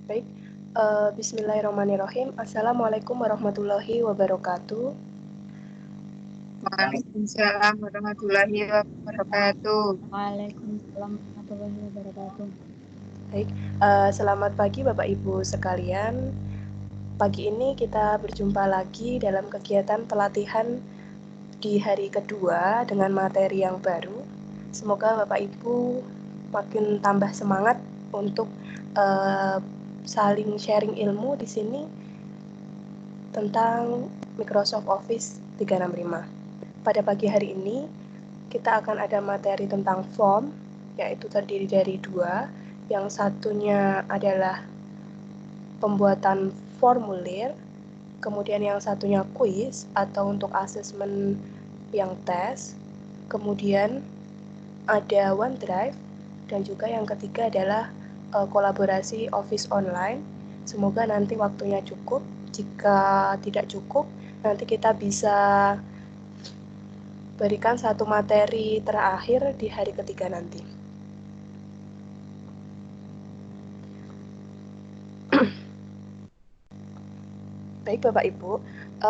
Baik, Bismillahirrahmanirrahim. Assalamualaikum warahmatullahi wabarakatuh. Waalaikumsalam warahmatullahi wabarakatuh. Waalaikumsalam warahmatullahi wabarakatuh. Baik, selamat pagi Bapak Ibu sekalian. Pagi ini kita berjumpa lagi dalam kegiatan pelatihan di hari kedua dengan materi yang baru. Semoga Bapak Ibu makin tambah semangat untuk saling sharing ilmu di sini tentang Microsoft Office 365. Pada pagi hari ini, kita akan ada materi tentang form, yaitu terdiri dari dua. Yang satunya adalah pembuatan formulir, kemudian yang satunya kuis atau untuk asesmen yang tes, kemudian ada OneDrive, dan juga yang ketiga adalah kolaborasi Office Online. Semoga nanti waktunya cukup. Jika tidak cukup, nanti kita bisa berikan satu materi terakhir di hari ketiga nanti. Baik Bapak Ibu,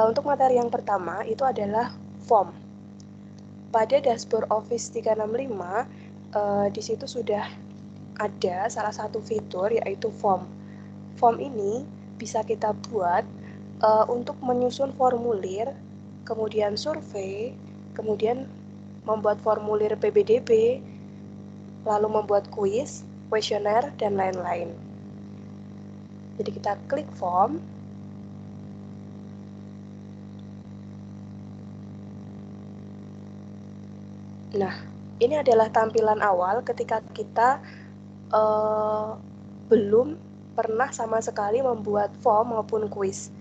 untuk materi yang pertama itu adalah form. Pada dashboard Office 365, di situ sudah ada salah satu fitur yaitu form. Form ini bisa kita buat untuk menyusun formulir, kemudian survei, kemudian membuat formulir PBDB, lalu membuat kuis, kuesioner, dan lain-lain. Jadi kita klik form. Nah, ini adalah tampilan awal ketika kita belum pernah sama sekali membuat form maupun kuis.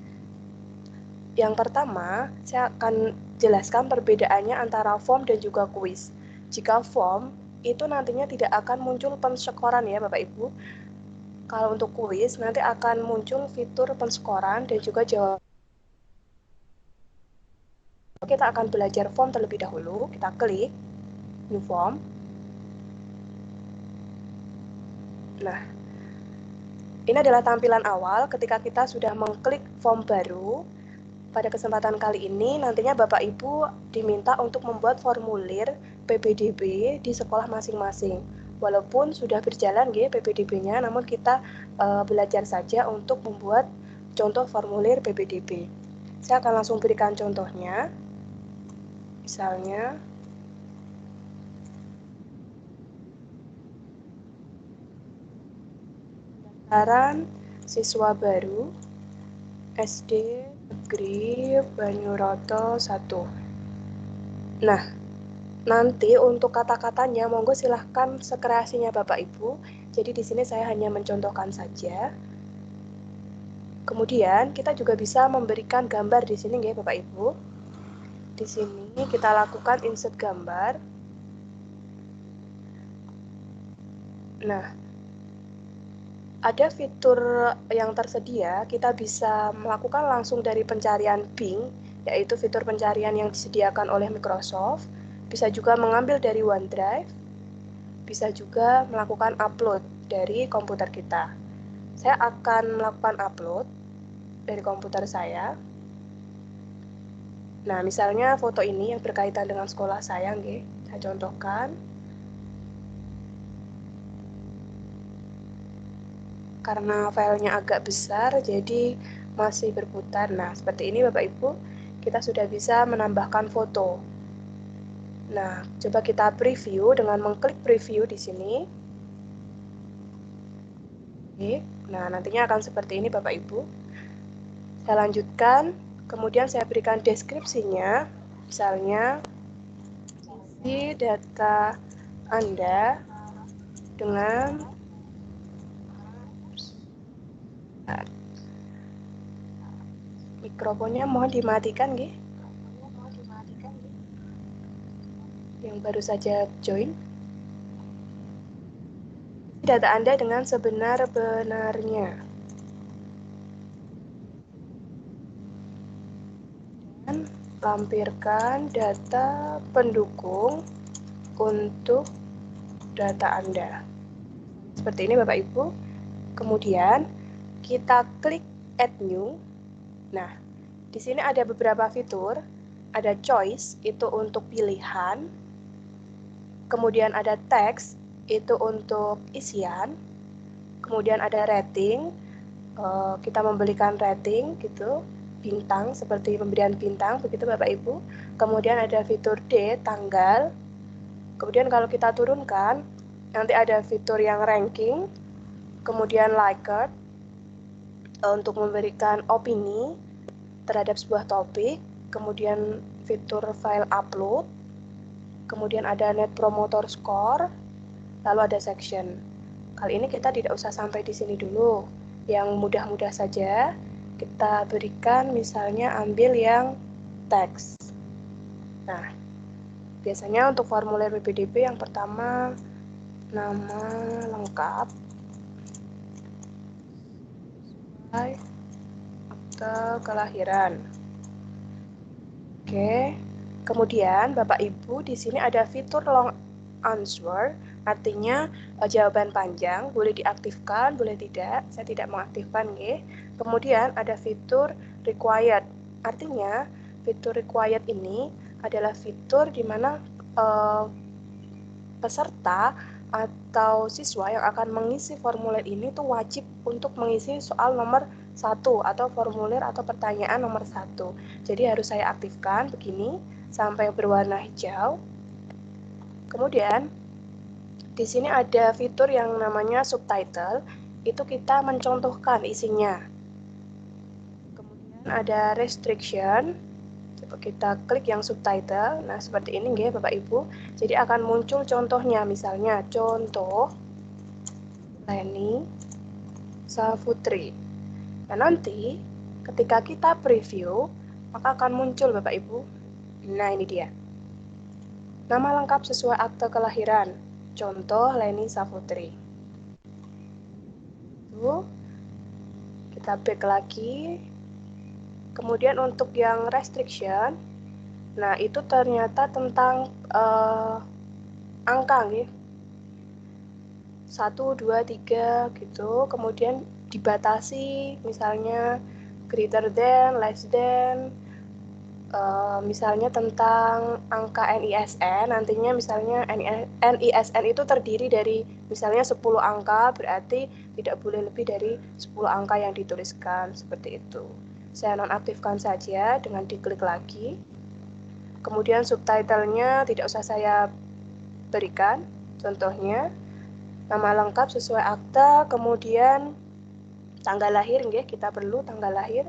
Yang pertama, saya akan jelaskan perbedaannya antara form dan juga kuis. Jika form, itu nantinya tidak akan muncul penskoran ya Bapak Ibu. Kalau untuk kuis, nanti akan muncul fitur penskoran dan juga jawaban. Kita akan belajar form terlebih dahulu. Kita klik new form. Nah, ini adalah tampilan awal ketika kita sudah mengklik form baru. Pada kesempatan kali ini, nantinya Bapak Ibu diminta untuk membuat formulir PPDB di sekolah masing-masing. Walaupun sudah berjalan PPDB-nya, namun kita belajar saja untuk membuat contoh formulir PPDB. Saya akan langsung berikan contohnya. Misalnya, pendaftaran siswa baru SD Negeri Banyuroto 1. Nah, nanti untuk kata-katanya monggo silahkan sekreasinya Bapak Ibu. Jadi di sini saya hanya mencontohkan saja. Kemudian kita juga bisa memberikan gambar di sini ya Bapak Ibu. Di sini kita lakukan insert gambar. Nah, ada fitur yang tersedia, kita bisa melakukan langsung dari pencarian Bing, yaitu fitur pencarian yang disediakan oleh Microsoft. Bisa juga mengambil dari OneDrive, bisa juga melakukan upload dari komputer kita. Saya akan melakukan upload dari komputer saya. Nah, misalnya foto ini yang berkaitan dengan sekolah saya, saya contohkan. Karena filenya agak besar, jadi masih berputar. Nah, seperti ini Bapak Ibu, kita sudah bisa menambahkan foto. Nah, coba kita preview dengan mengklik preview di sini. Oke, nah nantinya akan seperti ini Bapak Ibu. Saya lanjutkan, kemudian saya berikan deskripsinya. Misalnya, isi data Anda dengan mikrofonnya mohon dimatikan, yang baru saja join. Data Anda dengan sebenar-benarnya. Dan lampirkan data pendukung untuk data Anda. Seperti ini Bapak Ibu. Kemudian kita klik Add New. Nah, di sini ada beberapa fitur. Ada choice, itu untuk pilihan. Kemudian ada text, itu untuk isian. Kemudian ada rating, kita memberikan rating gitu, bintang, seperti pemberian bintang, begitu Bapak Ibu. Kemudian ada fitur D, tanggal. Kemudian kalau kita turunkan, nanti ada fitur yang ranking, kemudian Likert, untuk memberikan opini terhadap sebuah topik, kemudian fitur file upload, kemudian ada net promoter score, lalu ada section. Kali ini kita tidak usah sampai di sini dulu. Yang mudah-mudah saja, kita berikan misalnya ambil yang teks. Nah, biasanya untuk formulir PPDB yang pertama, nama lengkap, akte kelahiran. Oke, kemudian Bapak Ibu di sini ada fitur long answer, artinya jawaban panjang, boleh diaktifkan, boleh tidak. Saya tidak mengaktifkan, nggih. Kemudian ada fitur required, artinya fitur required ini adalah fitur di mana peserta atau siswa yang akan mengisi formulir ini tuh wajib untuk mengisi soal nomor 1 atau formulir atau pertanyaan nomor 1. Jadi harus saya aktifkan begini sampai berwarna hijau. Kemudian di sini ada fitur yang namanya subtitle, itu kita mencontohkan isinya. Kemudian ada restriction, coba kita klik yang subtitle. Nah, seperti ini nggih Bapak Ibu. Jadi akan muncul contohnya, misalnya contoh Leni Savutri. Nah, nanti ketika kita preview, maka akan muncul Bapak Ibu. Nah, ini dia. Nama lengkap sesuai akte kelahiran. Contoh Leni Savutri. Tuh. Kita back lagi. Kemudian untuk yang restriction, nah itu ternyata tentang angka nih. 1, 2, 3 gitu. Kemudian dibatasi misalnya greater than, less than, misalnya tentang angka NISN, nantinya misalnya NISN itu terdiri dari misalnya 10 angka, berarti tidak boleh lebih dari 10 angka yang dituliskan, seperti itu. Saya nonaktifkan saja dengan diklik lagi. Kemudian subtitlenya tidak usah saya berikan, contohnya nama lengkap sesuai akta, kemudian tanggal lahir, nggih, kita perlu tanggal lahir.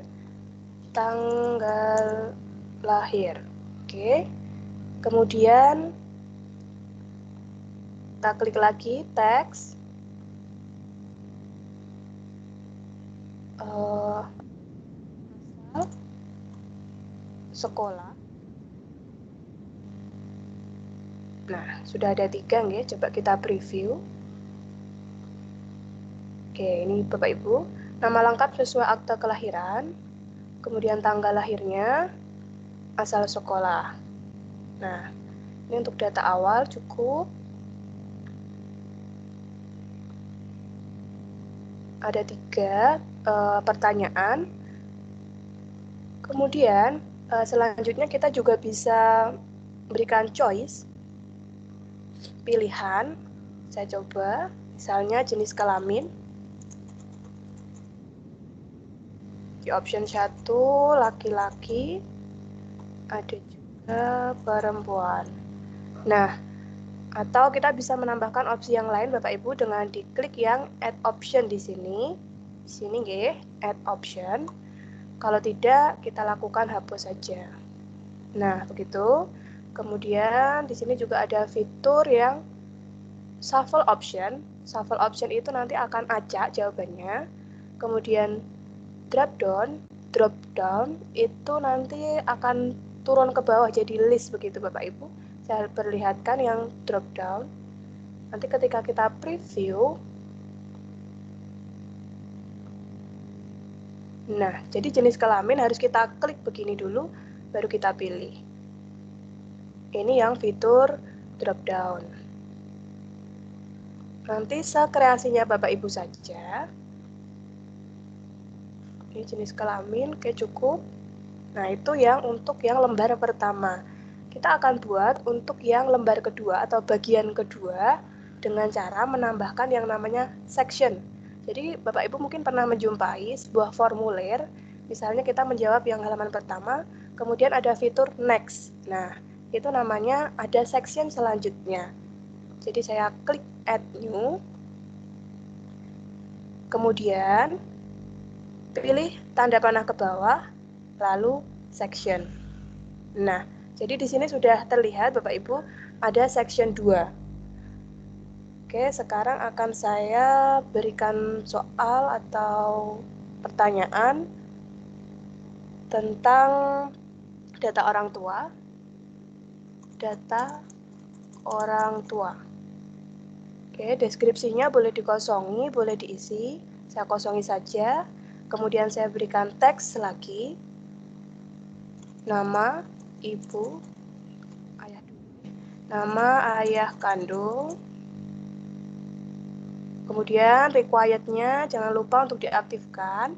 Oke. Kemudian kita klik lagi teks. Asal sekolah. Nah, sudah ada 3 nggih, coba kita preview. Oke, ini Bapak Ibu, nama lengkap sesuai akte kelahiran, kemudian tanggal lahirnya, asal sekolah. Nah, ini untuk data awal cukup. Ada 3 pertanyaan. Kemudian selanjutnya kita juga bisa berikan choice, pilihan. Saya coba, misalnya jenis kelamin. Di option 1 laki-laki, ada juga perempuan. Nah, atau kita bisa menambahkan opsi yang lain Bapak Ibu dengan diklik yang add option di sini. Di sini nggih, add option. Kalau tidak, kita lakukan hapus saja. Nah, begitu. Kemudian di sini juga ada fitur yang shuffle option. Shuffle option itu nanti akan acak jawabannya. Kemudian drop down itu nanti akan turun ke bawah jadi list begitu Bapak Ibu. Saya perlihatkan yang drop down. Nanti ketika kita preview, nah jadi jenis kelamin harus kita klik begini dulu, baru kita pilih. Ini yang fitur drop down. Nanti sekreasinya Bapak Ibu saja. Ini jenis kelamin, oke cukup. Nah, itu yang untuk yang lembar pertama. Kita akan buat untuk yang lembar kedua atau bagian kedua dengan cara menambahkan yang namanya section. Jadi, Bapak Ibu mungkin pernah menjumpai sebuah formulir, misalnya kita menjawab yang halaman pertama, kemudian ada fitur next. Nah, itu namanya ada section selanjutnya. Jadi, saya klik add new, kemudian pilih tanda panah ke bawah, lalu section. Nah, jadi di sini sudah terlihat Bapak Ibu ada section 2. Oke, sekarang akan saya berikan soal atau pertanyaan tentang data orang tua. Data orang tua. Oke, deskripsinya boleh dikosongi, boleh diisi. Saya kosongi saja. Kemudian saya berikan teks lagi. Nama ibu, ayah dulu. Nama ayah kandung. Kemudian required-nya jangan lupa untuk diaktifkan.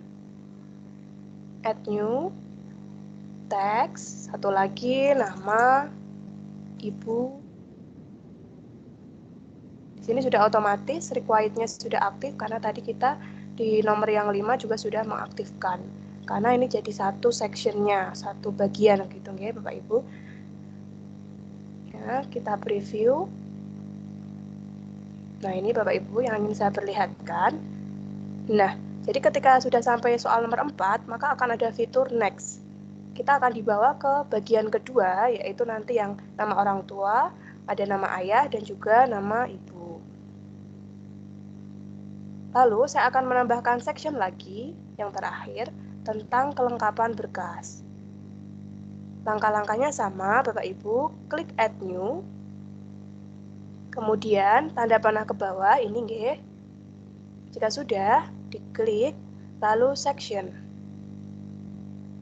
Add new. Teks. Satu lagi nama ibu. Di sini sudah otomatis required-nya sudah aktif karena tadi kita di nomor yang 5 juga sudah mengaktifkan. Karena ini jadi satu section-nya, satu bagian gitu ya Bapak Ibu. Ya, kita preview. Nah, ini Bapak Ibu yang ingin saya perlihatkan. Nah, jadi ketika sudah sampai soal nomor 4, maka akan ada fitur next. Kita akan dibawa ke bagian kedua, yaitu nanti yang nama orang tua, ada nama ayah, dan juga nama ibu. Lalu, saya akan menambahkan section lagi, yang terakhir, tentang kelengkapan berkas. Langkah-langkahnya sama, Bapak Ibu, klik add new, kemudian tanda panah ke bawah, ini nggih. Jika sudah, diklik, lalu section.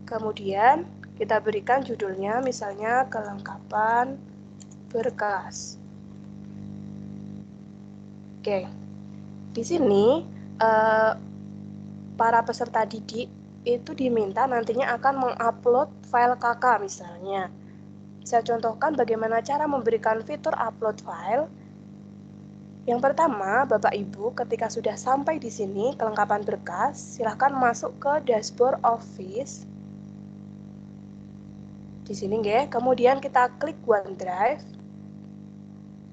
Kemudian, kita berikan judulnya, misalnya kelengkapan berkas. Oke, di sini para peserta didik itu diminta nantinya akan mengupload file KK misalnya. Saya contohkan bagaimana cara memberikan fitur upload file. Yang pertama, Bapak Ibu ketika sudah sampai di sini kelengkapan berkas, silahkan masuk ke dashboard Office. Di sini nggih, kemudian kita klik OneDrive.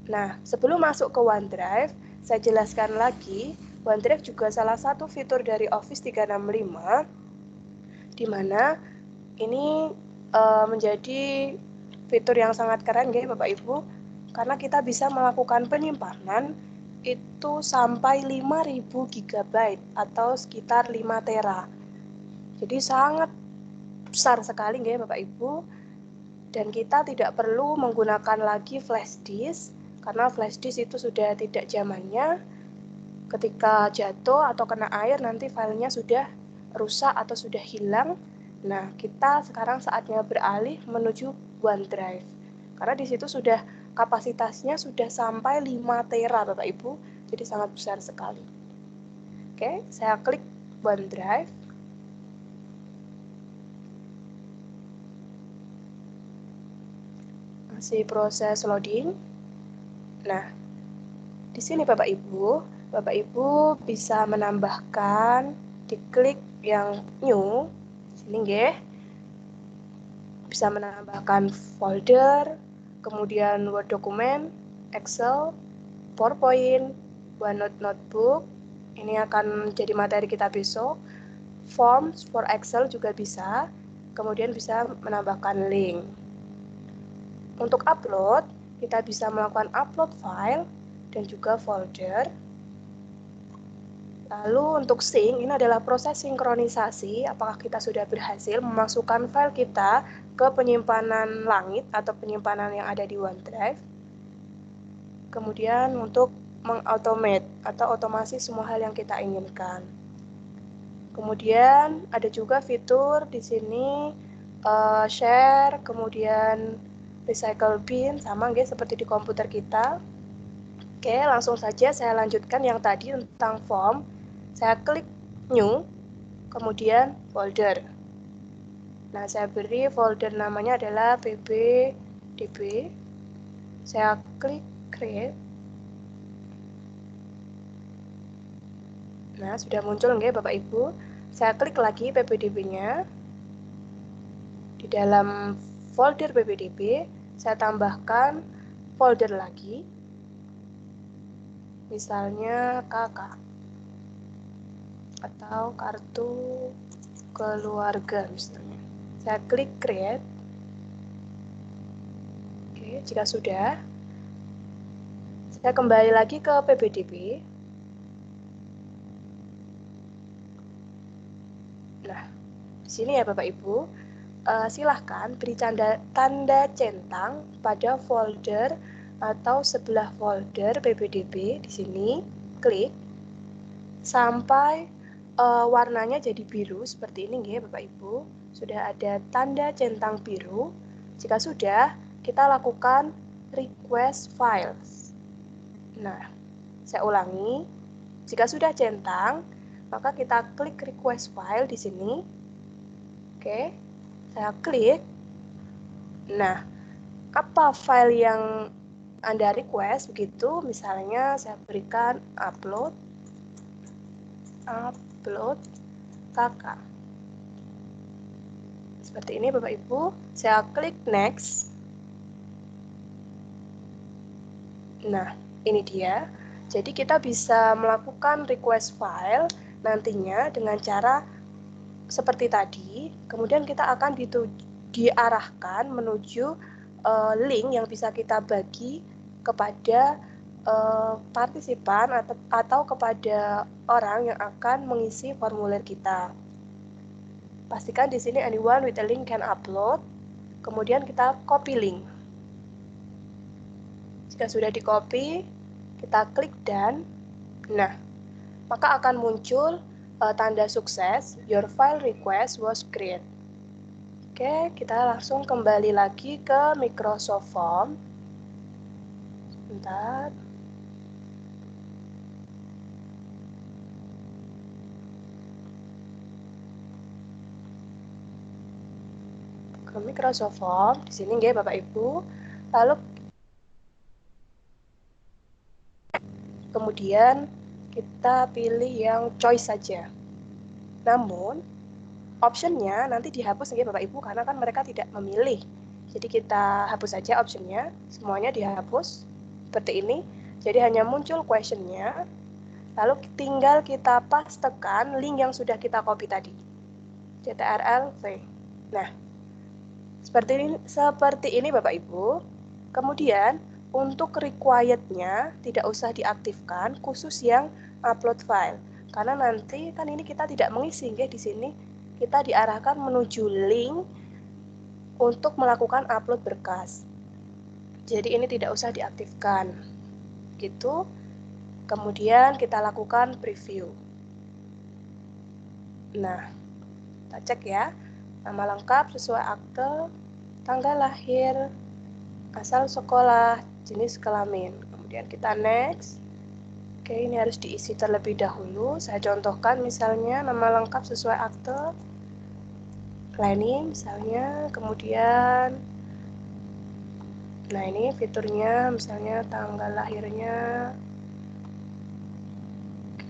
Nah, sebelum masuk ke OneDrive, saya jelaskan lagi, OneDrive juga salah satu fitur dari Office 365, di mana ini menjadi fitur yang sangat keren ya Bapak Ibu, karena kita bisa melakukan penyimpanan itu sampai 5.000 GB atau sekitar 5 tera. Jadi sangat besar sekali ya Bapak Ibu, dan kita tidak perlu menggunakan lagi flash disk, karena flash disk itu sudah tidak zamannya. Ketika jatuh atau kena air nanti filenya sudah rusak atau sudah hilang. Nah, kita sekarang saatnya beralih menuju OneDrive. Karena di situ sudah kapasitasnya sudah sampai 5 tera Bapak Ibu, jadi sangat besar sekali. Oke, saya klik OneDrive. Masih proses loading. Nah, di sini Bapak Ibu bisa menambahkan, diklik yang new, sini nggih. Bisa menambahkan folder, kemudian Word dokumen, Excel, PowerPoint, OneNote notebook. Ini akan jadi materi kita besok. Forms for Excel juga bisa. Kemudian bisa menambahkan link. Untuk upload, kita bisa melakukan upload file dan juga folder. Lalu untuk sync, ini adalah proses sinkronisasi, apakah kita sudah berhasil memasukkan file kita ke penyimpanan langit atau penyimpanan yang ada di OneDrive. Kemudian untuk mengautomate atau otomasi semua hal yang kita inginkan. Kemudian ada juga fitur di sini share, kemudian recycle bin, sama guys seperti di komputer kita. Oke, langsung saja saya lanjutkan yang tadi tentang form. Saya klik new, kemudian folder. Nah, saya beri folder namanya adalah ppdb. Saya klik create. Nah, sudah muncul nggih Bapak Ibu. Saya klik lagi ppdb-nya. Di dalam folder ppdb, saya tambahkan folder lagi. Misalnya kakak atau kartu keluarga misalnya. Saya klik create. Oke, jika sudah, saya kembali lagi ke ppdb. Nah, di sini ya Bapak Ibu, silahkan beri tanda centang pada folder atau sebelah folder ppdb di sini. Klik sampai warnanya jadi biru seperti ini ya Bapak Ibu. Sudah ada tanda centang biru. Jika sudah, kita lakukan request files. Nah, saya ulangi. Jika sudah centang, maka kita klik request file di sini. Oke, saya klik. Nah, apa file yang Anda request begitu? Misalnya saya berikan upload kakak. Seperti ini Bapak Ibu. Saya klik next. Nah, ini dia. Jadi kita bisa melakukan request file nantinya dengan cara seperti tadi. Kemudian kita akan diarahkan menuju link yang bisa kita bagi kepada partisipan atau kepada orang yang akan mengisi formulir kita. Pastikan di sini anyone with a link can upload. Kemudian kita copy link. Jika sudah di-copy, kita klik done. Nah, maka akan muncul tanda sukses, your file request was created. Oke, kita langsung kembali lagi ke Microsoft Form. Sebentar. Ke Microsoft Form, di sini nggih Bapak Ibu. Lalu kemudian kita pilih yang choice saja. Namun, optionnya nanti dihapus nggih Bapak Ibu karena kan mereka tidak memilih. Jadi kita hapus saja optionnya, semuanya dihapus seperti ini. Jadi hanya muncul questionnya, lalu tinggal kita pastekan link yang sudah kita copy tadi. CTRL-V. Nah, seperti ini Bapak Ibu. Kemudian untuk required-nya tidak usah diaktifkan, khusus yang upload file. Karena nanti kan ini kita tidak mengisi di sini. Kita diarahkan menuju link untuk melakukan upload berkas. Jadi ini tidak usah diaktifkan. Gitu. Kemudian kita lakukan preview. Nah, kita cek ya. Nama lengkap sesuai akte, tanggal lahir, asal sekolah, jenis kelamin. Kemudian kita next. Oke, ini harus diisi terlebih dahulu. Saya contohkan misalnya nama lengkap sesuai akte, planning misalnya, kemudian nah ini fiturnya misalnya tanggal lahirnya. Oke.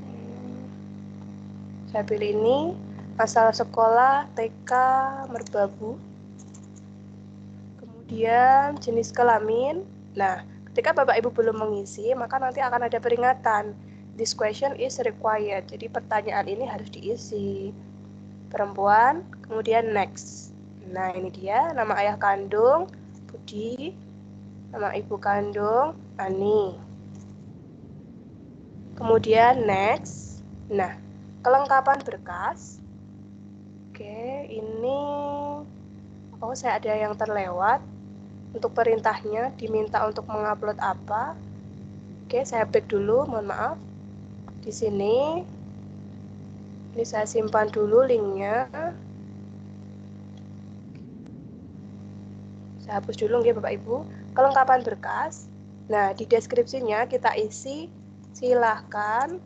Saya pilih ini, asal sekolah TK Merbabu. Kemudian jenis kelamin. Nah, ketika Bapak Ibu belum mengisi, maka nanti akan ada peringatan. This question is required. Jadi pertanyaan ini harus diisi. Perempuan, kemudian next. Nah, ini dia nama ayah kandung Budi, nama ibu kandung Ani. Kemudian next. Nah, kelengkapan berkas. Oke, ini saya ada yang terlewat. Untuk perintahnya diminta untuk mengupload apa? Oke, saya back dulu, mohon maaf. Di sini ini saya simpan dulu linknya. Saya hapus dulu nggih Bapak Ibu. Kelengkapan berkas. Nah, di deskripsinya kita isi silahkan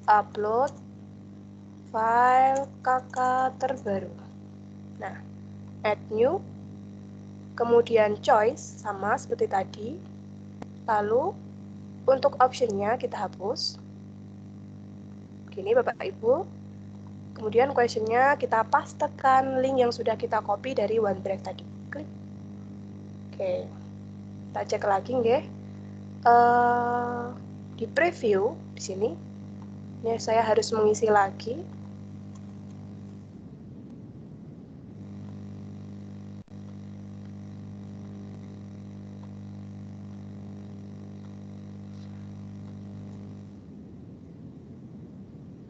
upload file kakak terbaru. Nah, add new, kemudian choice, sama seperti tadi. Lalu, untuk optionnya kita hapus. Begini Bapak Ibu. Kemudian questionnya kita pastekan link yang sudah kita copy dari OneDrive tadi. Klik. Oke, kita cek lagi nggih. Di preview di sini, ini saya harus mengisi lagi.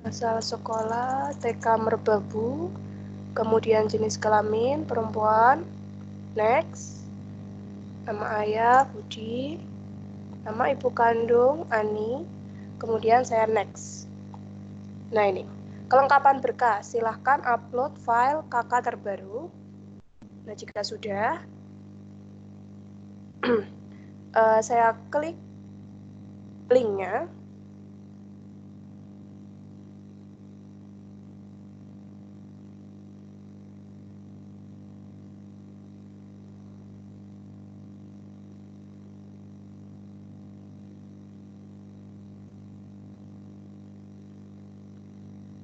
Asal sekolah TK Merbabu, kemudian jenis kelamin perempuan, next, nama ayah Budi, nama ibu kandung Ani, kemudian saya next. Nah ini, kelengkapan berkas, silahkan upload file kakak terbaru. Nah jika sudah, saya klik linknya.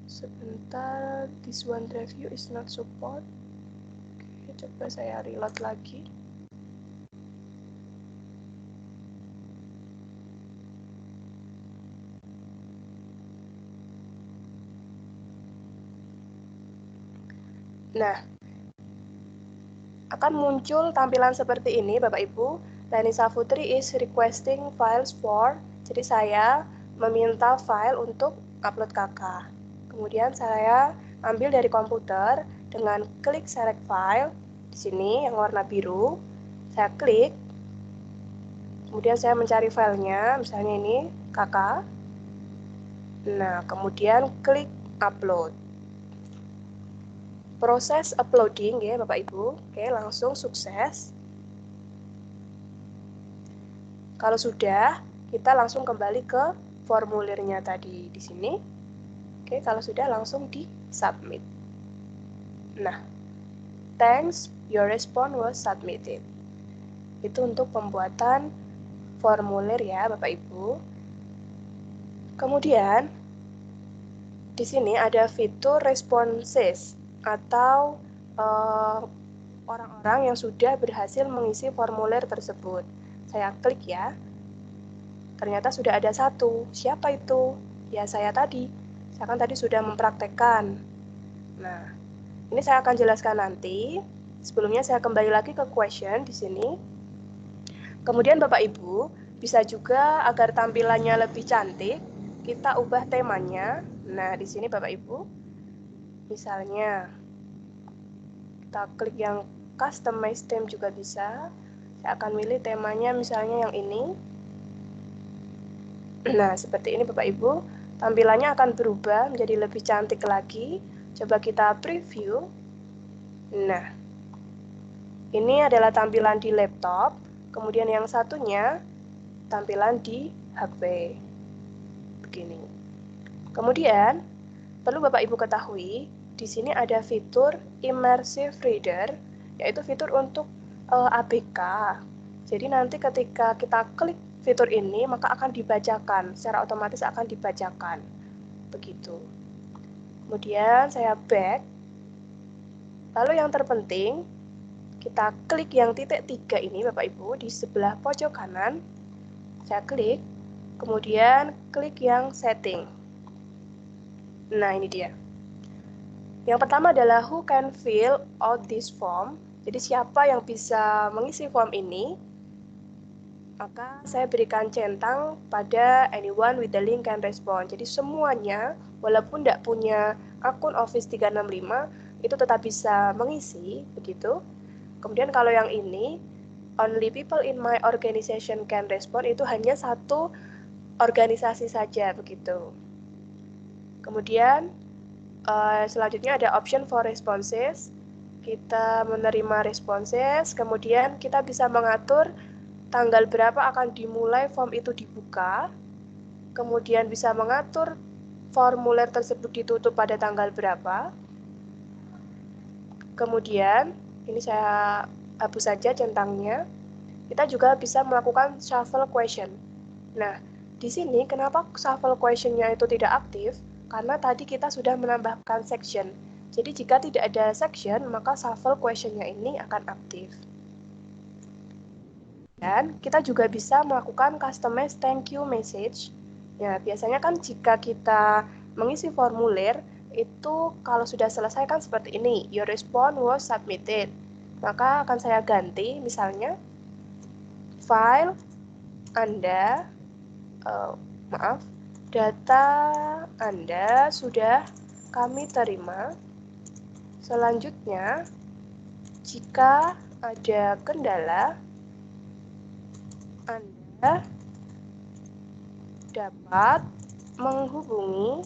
Sebentar, this OneDrive view is not support. Oke, coba saya reload lagi. Nah, akan muncul tampilan seperti ini Bapak Ibu. Lanisa Putri is requesting files for. Jadi saya meminta file untuk upload kakak. Kemudian saya ambil dari komputer dengan klik select file di sini yang warna biru. Saya klik. Kemudian saya mencari filenya, misalnya ini kakak. Nah, kemudian klik upload. Proses uploading ya Bapak Ibu. Oke, langsung sukses. Kalau sudah, kita langsung kembali ke formulirnya tadi di sini. Oke, kalau sudah langsung di submit. Nah, thanks, your response was submitted. Itu untuk pembuatan formulir ya Bapak Ibu. Kemudian di sini ada fitur responses atau orang-orang yang sudah berhasil mengisi formulir tersebut. Saya klik ya. Ternyata sudah ada satu. Siapa itu? Ya saya tadi. Saya kan tadi sudah mempraktekkan. Nah, ini saya akan jelaskan nanti. Sebelumnya saya kembali lagi ke question di sini. Kemudian Bapak Ibu, bisa juga agar tampilannya lebih cantik, kita ubah temanya. Nah, di sini Bapak Ibu, misalnya kita klik yang customize theme juga bisa. Saya akan milih temanya misalnya yang ini. Nah, seperti ini Bapak Ibu, tampilannya akan berubah menjadi lebih cantik lagi. Coba kita preview. Nah, ini adalah tampilan di laptop, kemudian yang satunya tampilan di HP. Begini. Kemudian, perlu Bapak Ibu ketahui, di sini ada fitur Immersive Reader, yaitu fitur untuk ABK. Jadi nanti ketika kita klik fitur ini, maka akan dibacakan, secara otomatis akan dibacakan. Begitu. Kemudian saya back. Lalu yang terpenting, kita klik yang titik 3 ini Bapak Ibu di sebelah pojok kanan. Saya klik, kemudian klik yang setting. Nah, ini dia. Yang pertama adalah who can fill out this form. Jadi siapa yang bisa mengisi form ini? Maka saya berikan centang pada anyone with the link can respond. Jadi semuanya, walaupun tidak punya akun Office 365, itu tetap bisa mengisi, begitu. Kemudian kalau yang ini, only people in my organization can respond, itu hanya satu organisasi saja, begitu. Kemudian selanjutnya ada option for responses. Kita menerima responses, kemudian kita bisa mengatur tanggal berapa akan dimulai form itu dibuka, kemudian bisa mengatur formulir tersebut ditutup pada tanggal berapa. Kemudian, ini saya hapus saja centangnya. Kita juga bisa melakukan shuffle question. Nah, di sini kenapa shuffle question-nya itu tidak aktif? Karena tadi kita sudah menambahkan section. Jadi jika tidak ada section, maka shuffle question-nya ini akan aktif. Dan kita juga bisa melakukan customize thank you message. Ya, biasanya kan jika kita mengisi formulir, itu kalau sudah selesai kan seperti ini, your response was submitted. Maka akan saya ganti, misalnya, file Anda, data Anda sudah kami terima. Selanjutnya, jika ada kendala, Anda dapat menghubungi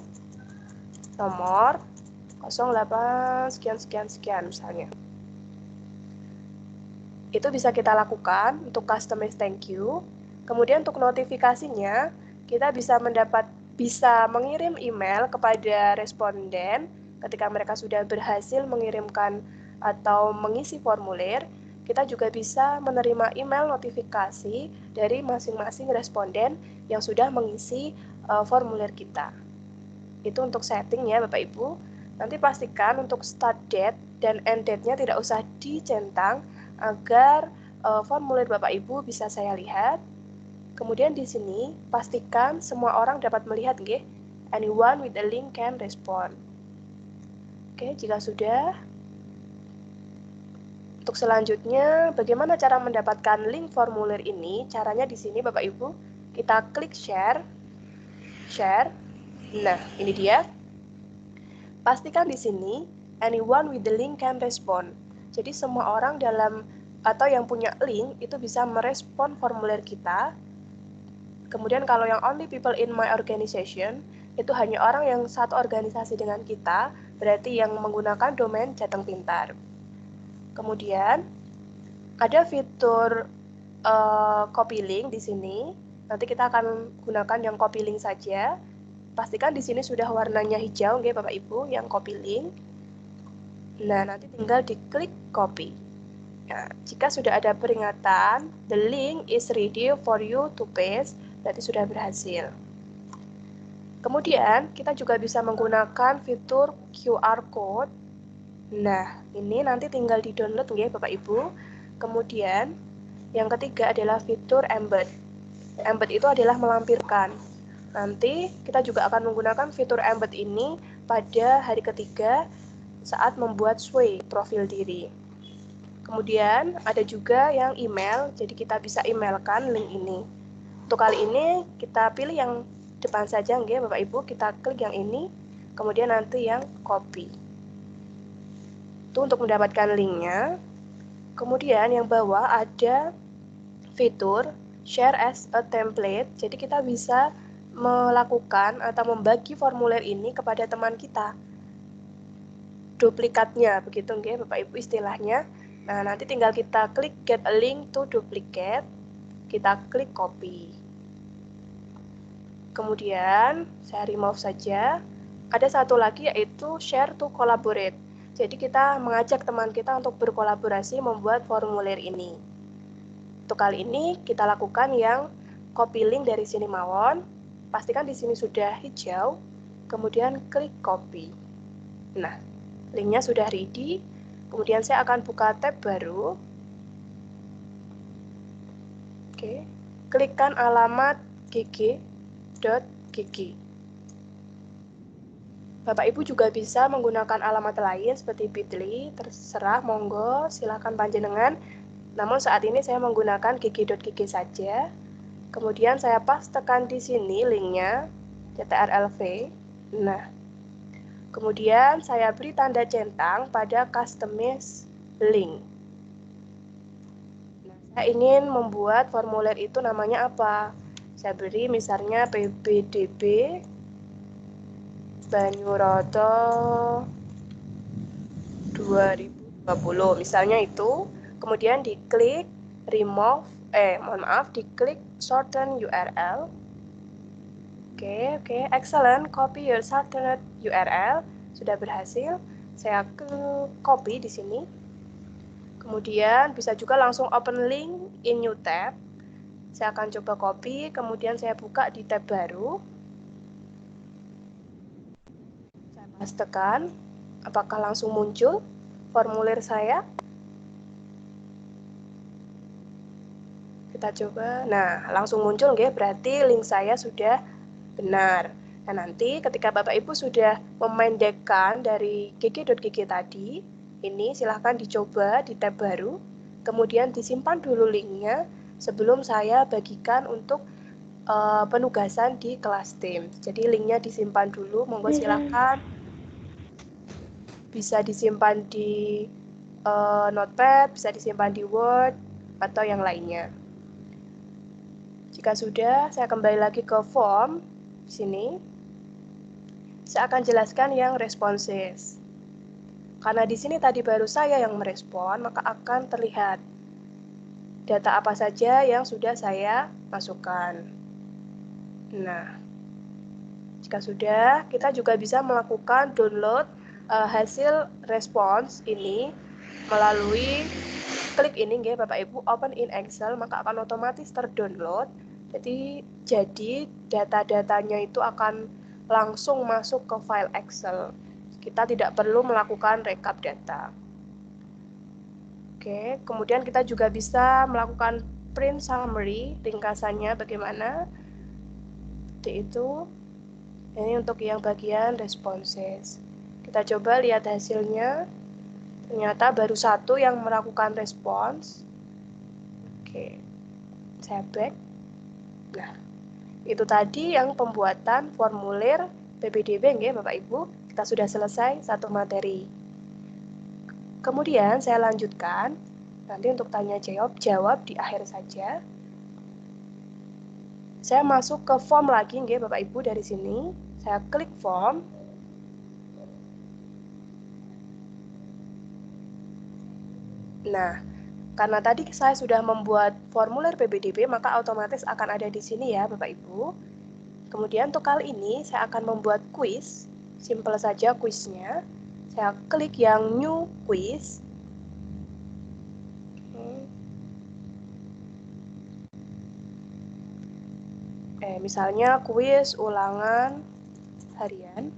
nomor 08 sekian misalnya. Itu bisa kita lakukan untuk customize thank you. Kemudian untuk notifikasinya, kita bisa mengirim email kepada responden ketika mereka sudah berhasil mengirimkan atau mengisi formulir. Kita juga bisa menerima email notifikasi dari masing-masing responden yang sudah mengisi formulir kita. Itu untuk setting ya Bapak Ibu. Nanti pastikan untuk start date dan end date-nya tidak usah dicentang agar formulir Bapak Ibu bisa saya lihat. Kemudian di sini pastikan semua orang dapat melihat nggih. Anyone with a link can respond. Oke, jika sudah, untuk selanjutnya bagaimana cara mendapatkan link formulir ini? Caranya di sini Bapak Ibu, kita klik share. Nah, ini dia. Pastikan di sini anyone with the link can respond. Jadi semua orang atau yang punya link itu bisa merespon formulir kita. Kemudian kalau yang only people in my organization, itu hanya orang yang satu organisasi dengan kita, berarti yang menggunakan domain Jateng Pintar. Kemudian ada fitur copy link di sini. Nanti kita akan gunakan yang copy link saja. Pastikan di sini sudah warnanya hijau, nggih Bapak Ibu, yang copy link. Nah, nanti tinggal diklik copy. Nah, jika sudah ada peringatan, the link is ready for you to paste, berarti sudah berhasil. Kemudian, kita juga bisa menggunakan fitur QR code. Nah, ini nanti tinggal di-download nggih Bapak Ibu. Kemudian, yang ketiga adalah fitur embed. Embed itu adalah melampirkan. Nanti kita juga akan menggunakan fitur embed ini pada hari ketiga saat membuat sway profil diri. Kemudian ada juga yang email, jadi kita bisa emailkan link ini. Untuk kali ini kita pilih yang depan saja nggih Bapak Ibu, kita klik yang ini, kemudian nanti yang copy. Itu untuk mendapatkan linknya. Kemudian yang bawah ada fitur share as a template, jadi kita bisa melakukan atau membagi formulir ini kepada teman kita. Duplikatnya, begitu nggih Bapak Ibu istilahnya. Nah, nanti tinggal kita klik get a link to duplicate, kita klik copy. Kemudian saya remove saja. Ada satu lagi yaitu share to collaborate. Jadi kita mengajak teman kita untuk berkolaborasi membuat formulir ini. Untuk kali ini kita lakukan yang copy link dari sini mawon. Pastikan di sini sudah hijau, kemudian klik copy. Nah, linknya sudah ready. Kemudian saya akan buka tab baru. Oke, klikkan alamat gg.gg. Bapak Ibu juga bisa menggunakan alamat lain seperti bit.ly, terserah, monggo, silakan panjenengan. Namun saat ini saya menggunakan gg.gg saja. Kemudian saya pastekan di sini linknya, CTRL-V. Nah, kemudian saya beri tanda centang pada customize link. Nah, saya ingin membuat formulir itu namanya apa? Saya beri misalnya PBDB Banyuroto 2020, misalnya itu. Kemudian diklik diklik shorten URL. Oke, excellent. Copy your alternate URL. Sudah berhasil. Saya copy di sini. Kemudian bisa juga langsung open link in new tab. Saya akan coba copy, kemudian saya buka di tab baru. Saya pastekan. Apakah langsung muncul formulir saya? Kita coba. Nah, langsung muncul nggih, berarti link saya sudah benar. Nah, nanti ketika Bapak Ibu sudah memendekkan dari gg.gg tadi, ini silahkan dicoba di tab baru, kemudian disimpan dulu linknya sebelum saya bagikan untuk penugasan di kelas tim. Jadi linknya disimpan dulu, monggo silahkan. Bisa disimpan di Notepad, bisa disimpan di Word, atau yang lainnya. Jika sudah, saya kembali lagi ke form. Di sini, saya akan jelaskan yang responses. Karena di sini tadi baru saya yang merespon, maka akan terlihat data apa saja yang sudah saya masukkan. Nah, jika sudah, kita juga bisa melakukan download hasil respons ini melalui klik ini nggih Bapak Ibu, open in Excel, maka akan otomatis terdownload. Jadi data-datanya itu akan langsung masuk ke file Excel. Kita tidak perlu melakukan rekap data. Oke, kemudian kita juga bisa melakukan print summary, ringkasannya bagaimana. Seperti itu. Ini untuk yang bagian responses. Kita coba lihat hasilnya. Ternyata baru satu yang melakukan respons. Oke, saya back. Nah, itu tadi yang pembuatan formulir PPDB nggih Bapak Ibu. Kita sudah selesai satu materi. Kemudian saya lanjutkan. Nanti untuk tanya jawab di akhir saja. Saya masuk ke form lagi nggih Bapak Ibu dari sini. Saya klik form. Nah, karena tadi saya sudah membuat formulir PPDB, maka otomatis akan ada di sini ya Bapak Ibu. Kemudian untuk kali ini saya akan membuat quiz. Simple saja quiznya. Saya klik yang new quiz. Misalnya quiz ulangan harian.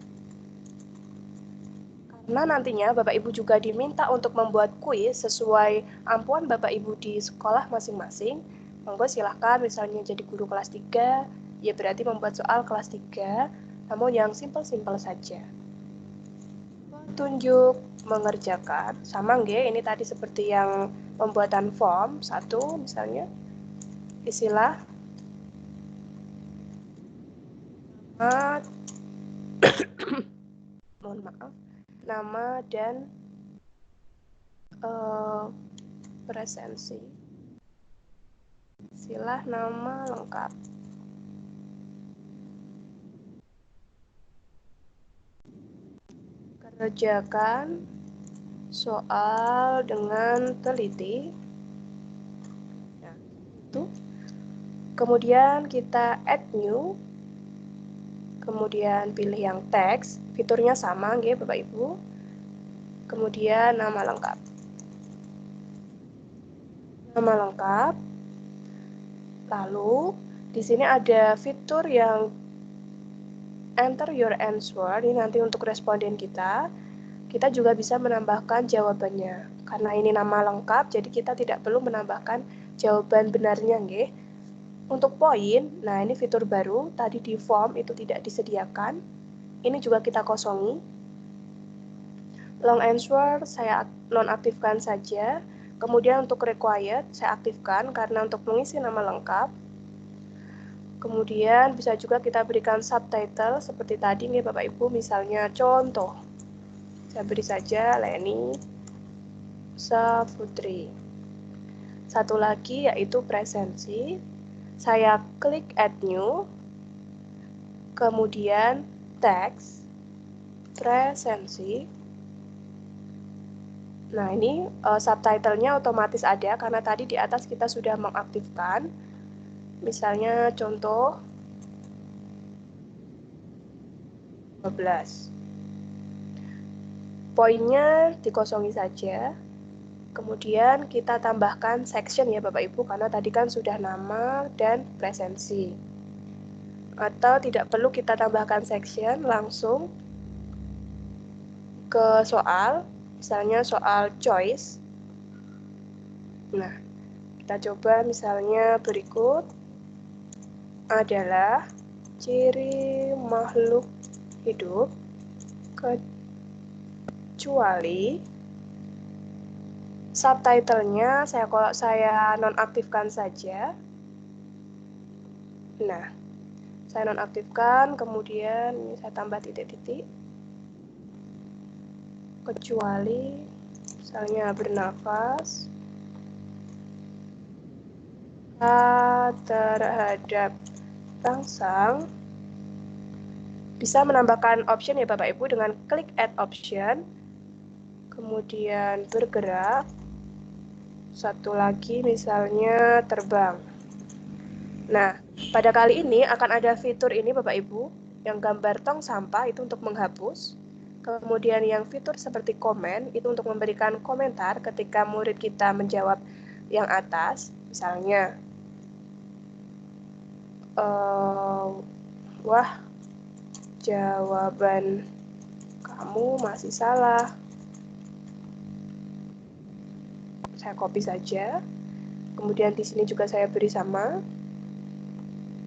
Karena nantinya Bapak Ibu juga diminta untuk membuat kuis sesuai ampuan Bapak Ibu di sekolah masing-masing. Monggo silahkan misalnya jadi guru kelas 3, ya berarti membuat soal kelas 3, namun yang simpel-simpel saja. Tunjuk mengerjakan, sama nggih, ini tadi seperti yang pembuatan form 1 misalnya. Isilah mohon maaf, nama dan presensi. Isilah nama lengkap. Kerjakan soal dengan teliti. Nah, itu. Kemudian kita add new. Kemudian pilih yang teks, fiturnya sama nggih Bapak Ibu. Kemudian nama lengkap. Nama lengkap. Lalu di sini ada fitur yang enter your answer. Ini nanti untuk responden kita. Kita juga bisa menambahkan jawabannya. Karena ini nama lengkap, jadi kita tidak perlu menambahkan jawaban benarnya nggih. Untuk poin, nah ini fitur baru, tadi di form itu tidak disediakan. Ini juga kita kosongi. Long answer saya nonaktifkan saja. Kemudian untuk required saya aktifkan karena untuk mengisi nama lengkap. Kemudian bisa juga kita berikan subtitle seperti tadi nih Bapak Ibu, misalnya contoh. Saya beri saja Leni Saputri. Satu lagi yaitu presensi. Saya klik add new, kemudian teks, presensi. Nah ini subtitlenya otomatis ada karena tadi di atas kita sudah mengaktifkan. Misalnya contoh, 12. Poinnya dikosongi saja. Kemudian kita tambahkan section ya Bapak Ibu, karena tadi kan sudah nama dan presensi. Atau tidak perlu kita tambahkan section, langsung ke soal, misalnya soal choice. Nah, kita coba misalnya berikut adalah ciri makhluk hidup kecuali, subtitlenya saya nonaktifkan saja. Nah, saya nonaktifkan, kemudian ini saya tambah titik-titik. Kecuali, misalnya bernafas terhadap rangsang. Bisa menambahkan option ya Bapak Ibu dengan klik add option. Kemudian bergerak. Satu lagi misalnya terbang. Nah, pada kali ini akan ada fitur ini Bapak Ibu, yang gambar tong sampah itu untuk menghapus. Kemudian yang fitur seperti komen itu untuk memberikan komentar ketika murid kita menjawab yang atas. Misalnya, wah, jawaban kamu masih salah. Saya copy saja. Kemudian di sini juga saya beri sama.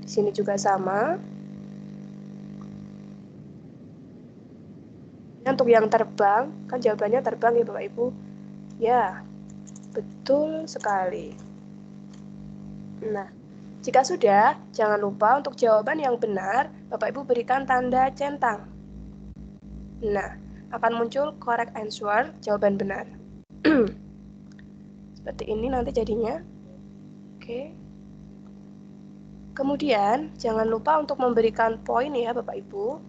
Di sini juga sama. Untuk yang terbang, kan jawabannya terbang ya Bapak Ibu. Ya, betul sekali. Nah, jika sudah, jangan lupa untuk jawaban yang benar, Bapak Ibu berikan tanda centang. Nah, akan muncul correct answer, jawaban benar. Seperti ini nanti jadinya. Oke. Kemudian, jangan lupa untuk memberikan poin ya Bapak Ibu.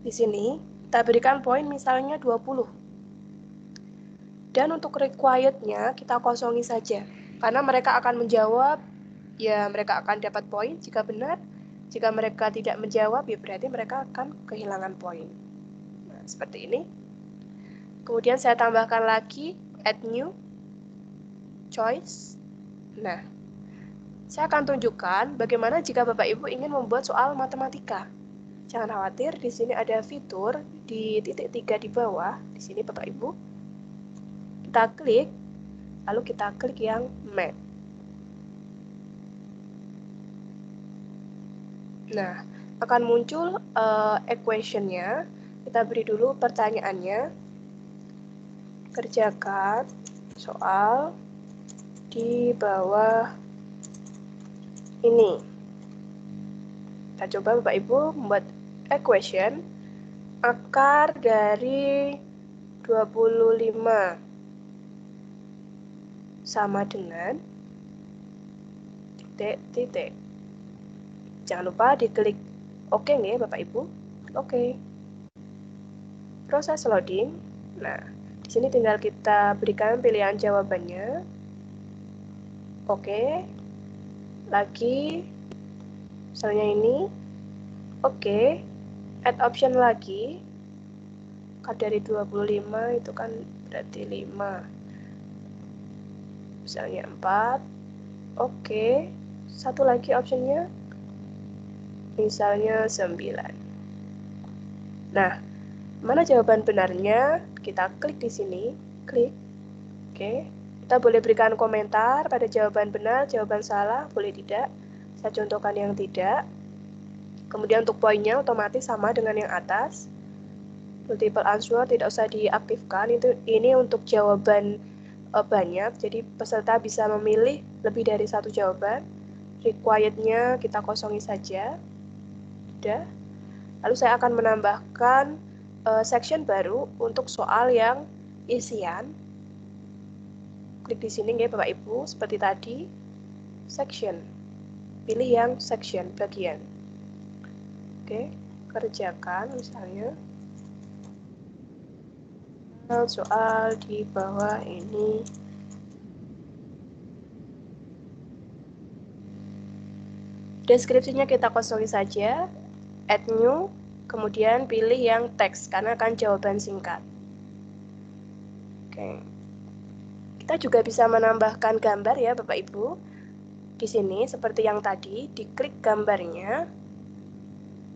Di sini, kita berikan poin misalnya 20. Dan untuk required-nya kita kosongi saja. Karena mereka akan menjawab, ya mereka akan dapat poin jika benar. Jika mereka tidak menjawab, ya berarti mereka akan kehilangan poin. Nah, seperti ini. Kemudian saya tambahkan lagi, add new, choice. Nah, saya akan tunjukkan bagaimana jika Bapak Ibu ingin membuat soal matematika. Jangan khawatir, di sini ada fitur di titik 3 di bawah. Di sini Bapak Ibu, kita klik, lalu kita klik yang math. Nah, akan muncul equation-nya. Kita beri dulu pertanyaannya. Kerjakan soal di bawah ini. Kita coba Bapak Ibu membuat equation akar dari 25 sama dengan titik-titik. Jangan lupa diklik OK nih Bapak Ibu. Oke. Proses loading. Nah, di sini tinggal kita berikan pilihan jawabannya. Oke. Lagi. Misalnya ini. Oke. Add option lagi. Akar dari 25 itu kan berarti 5. Misalnya 4. Oke. Satu lagi optionnya. Misalnya 9. Nah, mana jawaban benarnya? Kita klik di sini. Klik. Oke. Kita boleh berikan komentar pada jawaban benar, jawaban salah, boleh tidak. Saya contohkan yang tidak. Kemudian untuk poinnya otomatis sama dengan yang atas. Multiple answer tidak usah diaktifkan. Ini untuk jawaban banyak, jadi peserta bisa memilih lebih dari satu jawaban. Required-nya kita kosongi saja. Sudah. Lalu saya akan menambahkan section baru untuk soal yang isian. Klik di sini ya Bapak Ibu, seperti tadi. Section. Pilih yang section, bagian. Oke, kerjakan misalnya. Soal di bawah ini. Deskripsinya kita kosongi saja. Add new, Kemudian pilih yang teks karena akan jawaban singkat. Oke. Kita juga bisa menambahkan gambar ya Bapak Ibu. Di sini seperti yang tadi, diklik gambarnya,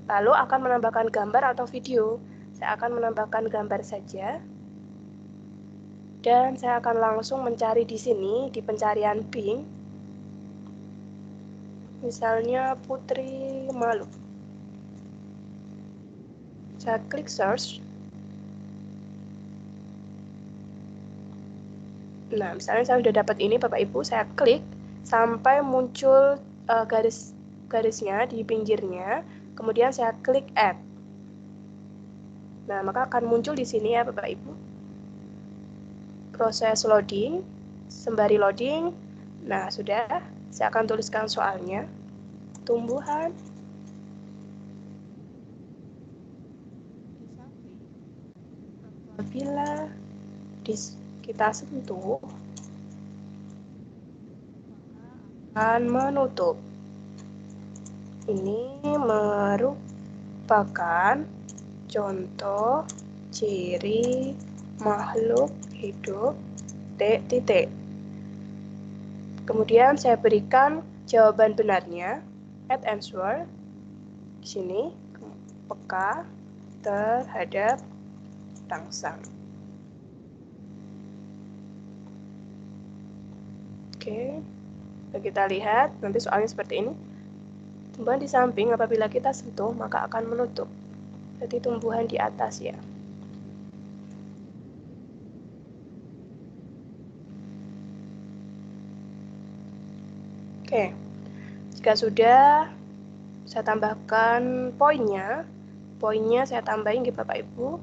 lalu akan menambahkan gambar atau video. Saya akan menambahkan gambar saja. Dan saya akan langsung mencari di sini, di pencarian Bing. Misalnya Putri Malu. Saya klik search. Nah, misalnya saya sudah dapat ini Bapak Ibu, saya klik sampai muncul garis-garisnya di pinggirnya, kemudian saya klik add. Nah, maka akan muncul di sini ya Bapak Ibu. Proses loading, sembari loading. Nah, sudah, saya akan tuliskan soalnya. Tumbuhan apabila kita sentuh akan menutup. Ini merupakan contoh ciri makhluk hidup titik. Kemudian saya berikan jawaban benarnya, add answer. Di sini peka terhadap rangsang. Oke, kita lihat nanti soalnya seperti ini. Tumbuhan di samping apabila kita sentuh maka akan menutup. Berarti tumbuhan di atas ya. Oke, jika sudah, saya tambahkan poinnya. Poinnya saya tambahin ke Bapak Ibu.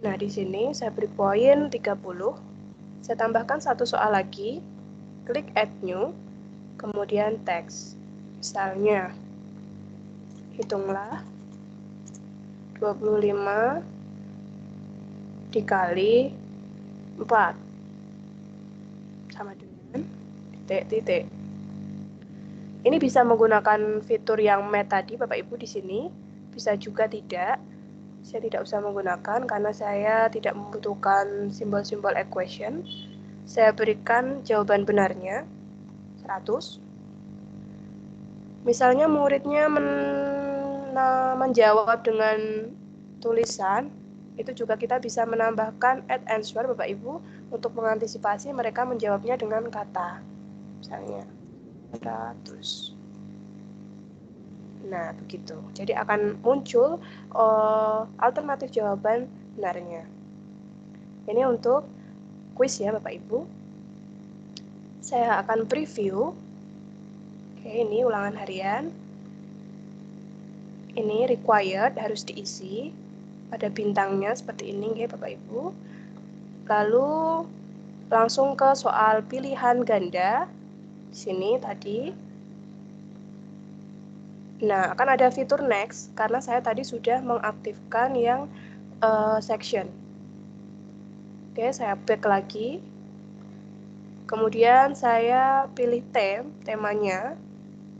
Nah, di sini saya beri poin 30. Saya tambahkan satu soal lagi. Klik add new, kemudian teks. Misalnya, hitunglah 25 dikali 4 sama dengan titik. Ini bisa menggunakan fitur yang math tadi Bapak Ibu di sini, bisa juga tidak. Saya tidak usah menggunakan karena saya tidak membutuhkan simbol-simbol equation. Saya berikan jawaban benarnya 100. Misalnya muridnya menjawab dengan tulisan, itu juga kita bisa menambahkan add answer Bapak Ibu untuk mengantisipasi mereka menjawabnya dengan kata. Misalnya 100. Nah, begitu. Jadi akan muncul alternatif jawaban benarnya. Ini untuk kuis ya Bapak Ibu. Saya akan preview. Oke, ini ulangan harian. Ini required, harus diisi. Ada bintangnya seperti ini ya Bapak Ibu. Lalu langsung ke soal pilihan ganda. Di sini tadi. Nah, akan ada fitur next karena saya tadi sudah mengaktifkan yang section. Oke, saya back lagi. Kemudian saya pilih temanya.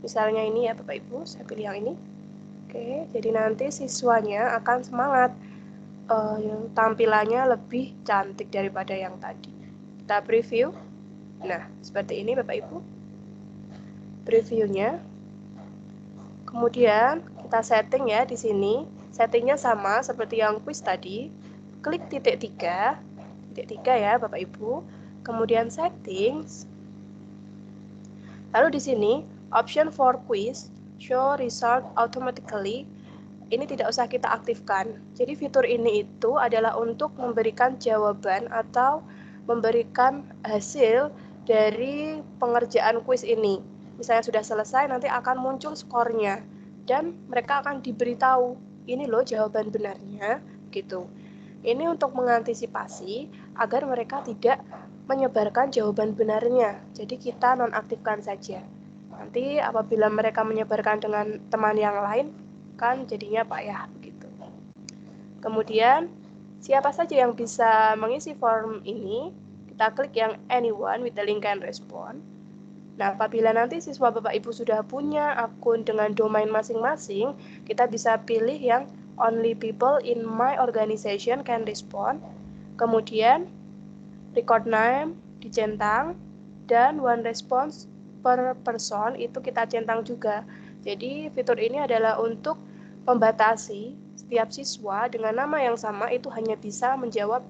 Misalnya ini ya Bapak Ibu, saya pilih yang ini. Oke, jadi nanti siswanya akan semangat. Yang tampilannya lebih cantik daripada yang tadi. Kita preview. Nah, seperti ini Bapak Ibu. Previewnya. Kemudian kita setting ya di sini. Settingnya sama seperti yang quiz tadi. Klik titik 3 ya Bapak Ibu. Kemudian settings. Lalu di sini option for quiz show result automatically. Ini tidak usah kita aktifkan. Jadi fitur ini itu adalah untuk memberikan jawaban atau memberikan hasil dari pengerjaan quiz ini. Misalnya sudah selesai, nanti akan muncul skornya. Dan mereka akan diberitahu, ini loh jawaban benarnya, gitu. Ini untuk mengantisipasi agar mereka tidak menyebarkan jawaban benarnya. Jadi kita nonaktifkan saja. Nanti apabila mereka menyebarkan dengan teman yang lain, kan jadinya payah begitu. Kemudian siapa saja yang bisa mengisi form ini? Kita klik yang anyone with the link and respond. Nah, apabila nanti siswa Bapak Ibu sudah punya akun dengan domain masing-masing, kita bisa pilih yang only people in my organization can respond. Kemudian record name dicentang dan one response per person itu kita centang juga. Jadi fitur ini adalah untuk membatasi setiap siswa dengan nama yang sama itu hanya bisa menjawab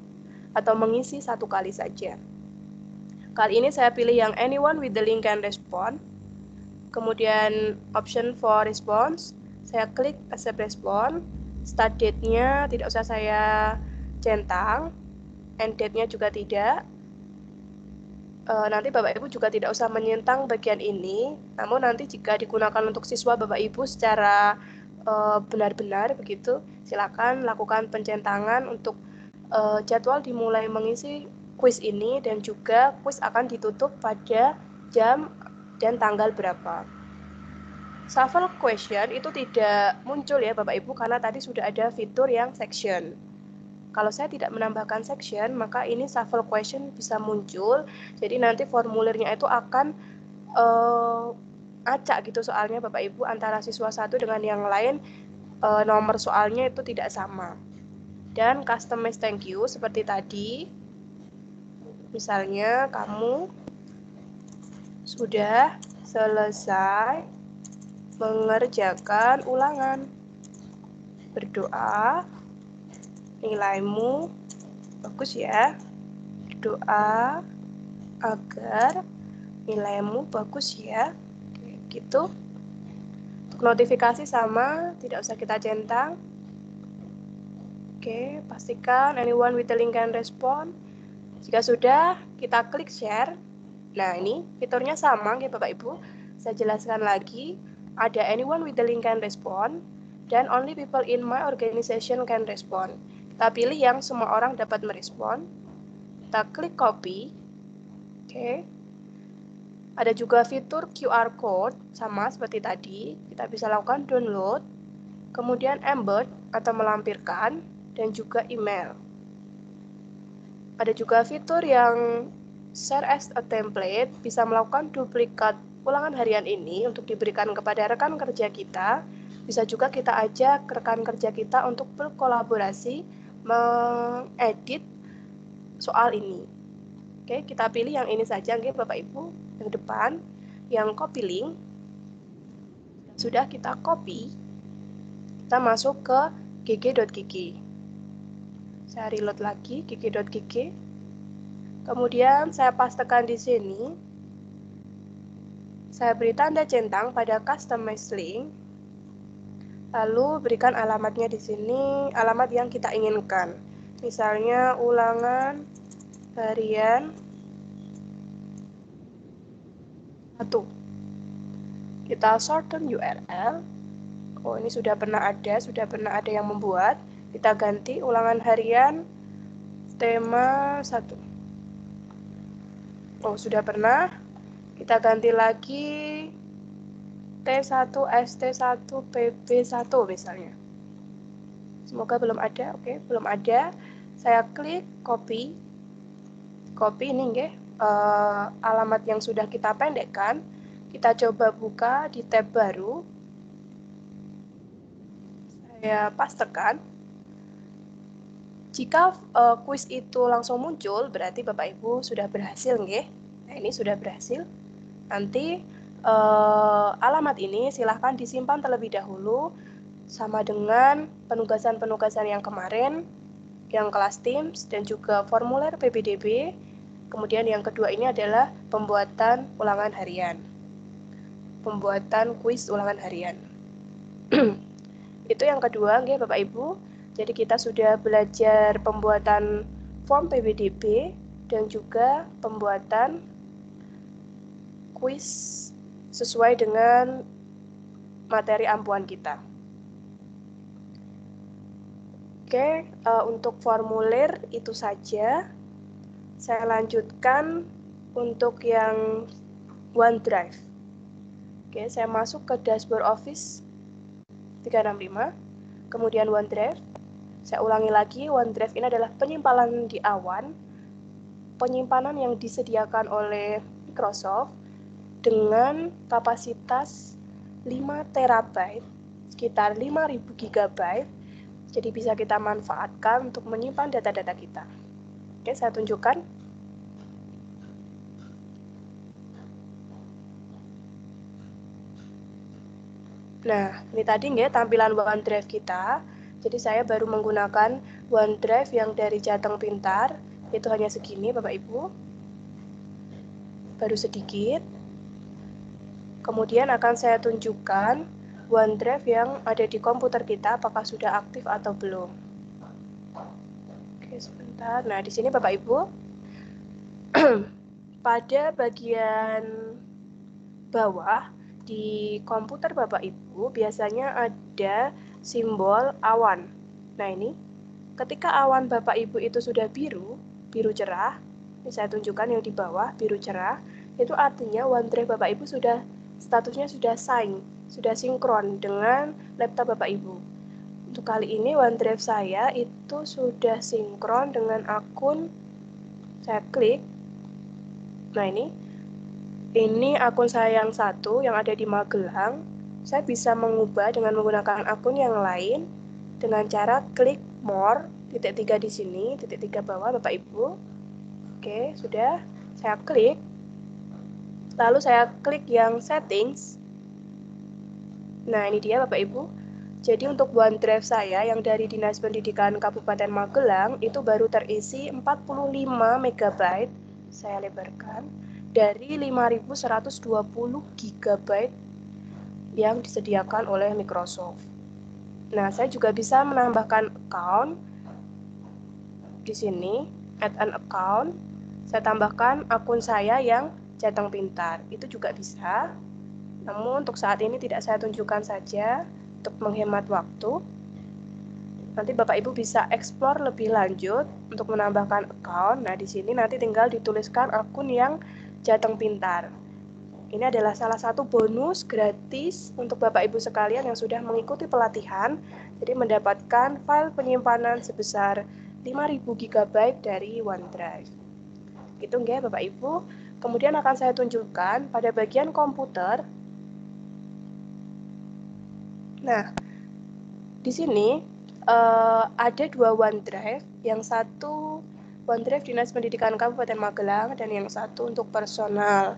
atau mengisi satu kali saja. Kali ini saya pilih yang anyone with the link can respond. Kemudian option for response, saya klik accept response. Start date-nya tidak usah saya centang, end date-nya juga tidak. Nanti Bapak Ibu juga tidak usah menyentang bagian ini, namun nanti jika digunakan untuk siswa Bapak Ibu secara benar-benar begitu, silakan lakukan pencentangan untuk jadwal dimulai mengisi kuis ini dan juga kuis akan ditutup pada jam dan tanggal berapa. Shuffle question itu tidak muncul ya Bapak Ibu karena tadi sudah ada fitur yang section. Kalau saya tidak menambahkan section, maka ini shuffle question bisa muncul. Jadi nanti formulirnya itu akan acak gitu soalnya Bapak Ibu antara siswa satu dengan yang lain, nomor soalnya itu tidak sama. Dan customize thank you seperti tadi. Misalnya kamu sudah selesai mengerjakan ulangan. Berdoa nilaimu bagus ya. Berdoa agar nilaimu bagus ya. Gitu. Untuk notifikasi sama, tidak usah kita centang. Oke, pastikan anyone with the link can respond. Jika sudah, kita klik share. Nah, ini fiturnya sama ya Bapak Ibu. Saya jelaskan lagi. Ada anyone with the link can respond dan only people in my organization can respond. Kita pilih yang semua orang dapat merespon. Kita klik copy. Oke. Ada juga fitur QR code sama seperti tadi. Kita bisa lakukan download, kemudian embed atau melampirkan dan juga email. Ada juga fitur yang share as a template, bisa melakukan duplikat ulangan harian ini untuk diberikan kepada rekan kerja kita. Bisa juga kita ajak rekan kerja kita untuk berkolaborasi mengedit soal ini. Oke, kita pilih yang ini saja, oke, Bapak Ibu, yang depan, yang copy link. Sudah kita copy, kita masuk ke gg.gg. Saya reload lagi gg.gg. Kemudian saya pastekan di sini. Saya beri tanda centang pada customize link. Lalu berikan alamatnya di sini, alamat yang kita inginkan. Misalnya ulangan harian 1. Kita shorten URL. Oh, ini sudah pernah ada yang membuat. Kita ganti ulangan harian tema 1. Oh, sudah pernah. Kita ganti lagi T1, ST1, PB1 misalnya. Semoga belum ada. Oke, belum ada. Saya klik copy. Copy ini nggih, alamat yang sudah kita pendekkan. Kita coba buka di tab baru. Saya pastekan. Jika kuis itu langsung muncul, berarti Bapak Ibu sudah berhasil, nggih. Nah, ini sudah berhasil. Nanti alamat ini silahkan disimpan terlebih dahulu sama dengan penugasan-penugasan yang kemarin, yang kelas Teams dan juga formulir PPDB. Kemudian yang kedua ini adalah pembuatan ulangan harian. Pembuatan kuis ulangan harian. Itu yang kedua, nggih Bapak Ibu. Jadi kita sudah belajar pembuatan form PPDB dan juga pembuatan kuis sesuai dengan materi ampuhan kita. Oke, untuk formulir itu saja. Saya lanjutkan untuk yang OneDrive. Oke, saya masuk ke dashboard Office 365, kemudian OneDrive. Saya ulangi lagi, OneDrive ini adalah penyimpanan di awan, penyimpanan yang disediakan oleh Microsoft, dengan kapasitas 5 terabyte, sekitar 5.000 GB. Jadi bisa kita manfaatkan untuk menyimpan data-data kita. Oke, saya tunjukkan. Nah, ini tadi nggih tampilan OneDrive kita. Jadi saya baru menggunakan OneDrive yang dari Jateng Pintar. Itu hanya segini, Bapak Ibu. Baru sedikit. Kemudian akan saya tunjukkan OneDrive yang ada di komputer kita, apakah sudah aktif atau belum. Oke, sebentar. Nah, di sini Bapak Ibu, pada bagian bawah di komputer Bapak Ibu biasanya ada simbol awan. Nah, ini ketika awan Bapak Ibu itu sudah biru cerah, ini saya tunjukkan yang di bawah, biru cerah, itu artinya OneDrive Bapak Ibu statusnya sudah sinkron dengan laptop Bapak Ibu. Untuk kali ini OneDrive saya itu sudah sinkron dengan akun, saya klik. Nah, ini akun saya yang satu yang ada di Magelang. Saya bisa mengubah dengan menggunakan akun yang lain dengan cara klik more, titik 3 di sini, titik 3 bawah Bapak Ibu. Oke, sudah. Saya klik. Lalu saya klik yang settings. Nah, ini dia Bapak Ibu. Jadi untuk OneDrive saya yang dari Dinas Pendidikan Kabupaten Magelang itu baru terisi 45 MB. Saya lebarkan dari 5.120 GB yang disediakan oleh Microsoft. Nah, saya juga bisa menambahkan account di sini, add an account. Saya tambahkan akun saya yang Jateng Pintar. Itu juga bisa. Namun untuk saat ini tidak saya tunjukkan saja untuk menghemat waktu. Nanti Bapak Ibu bisa explore lebih lanjut untuk menambahkan account. Nah, di sini nanti tinggal dituliskan akun yang Jateng Pintar. Ini adalah salah satu bonus gratis untuk Bapak Ibu sekalian yang sudah mengikuti pelatihan. Jadi mendapatkan file penyimpanan sebesar 5.000 GB dari OneDrive. Itu nggih Bapak Ibu. Kemudian akan saya tunjukkan pada bagian komputer. Nah, di sini ada dua OneDrive, yang satu OneDrive Dinas Pendidikan Kabupaten Magelang dan yang satu untuk personal.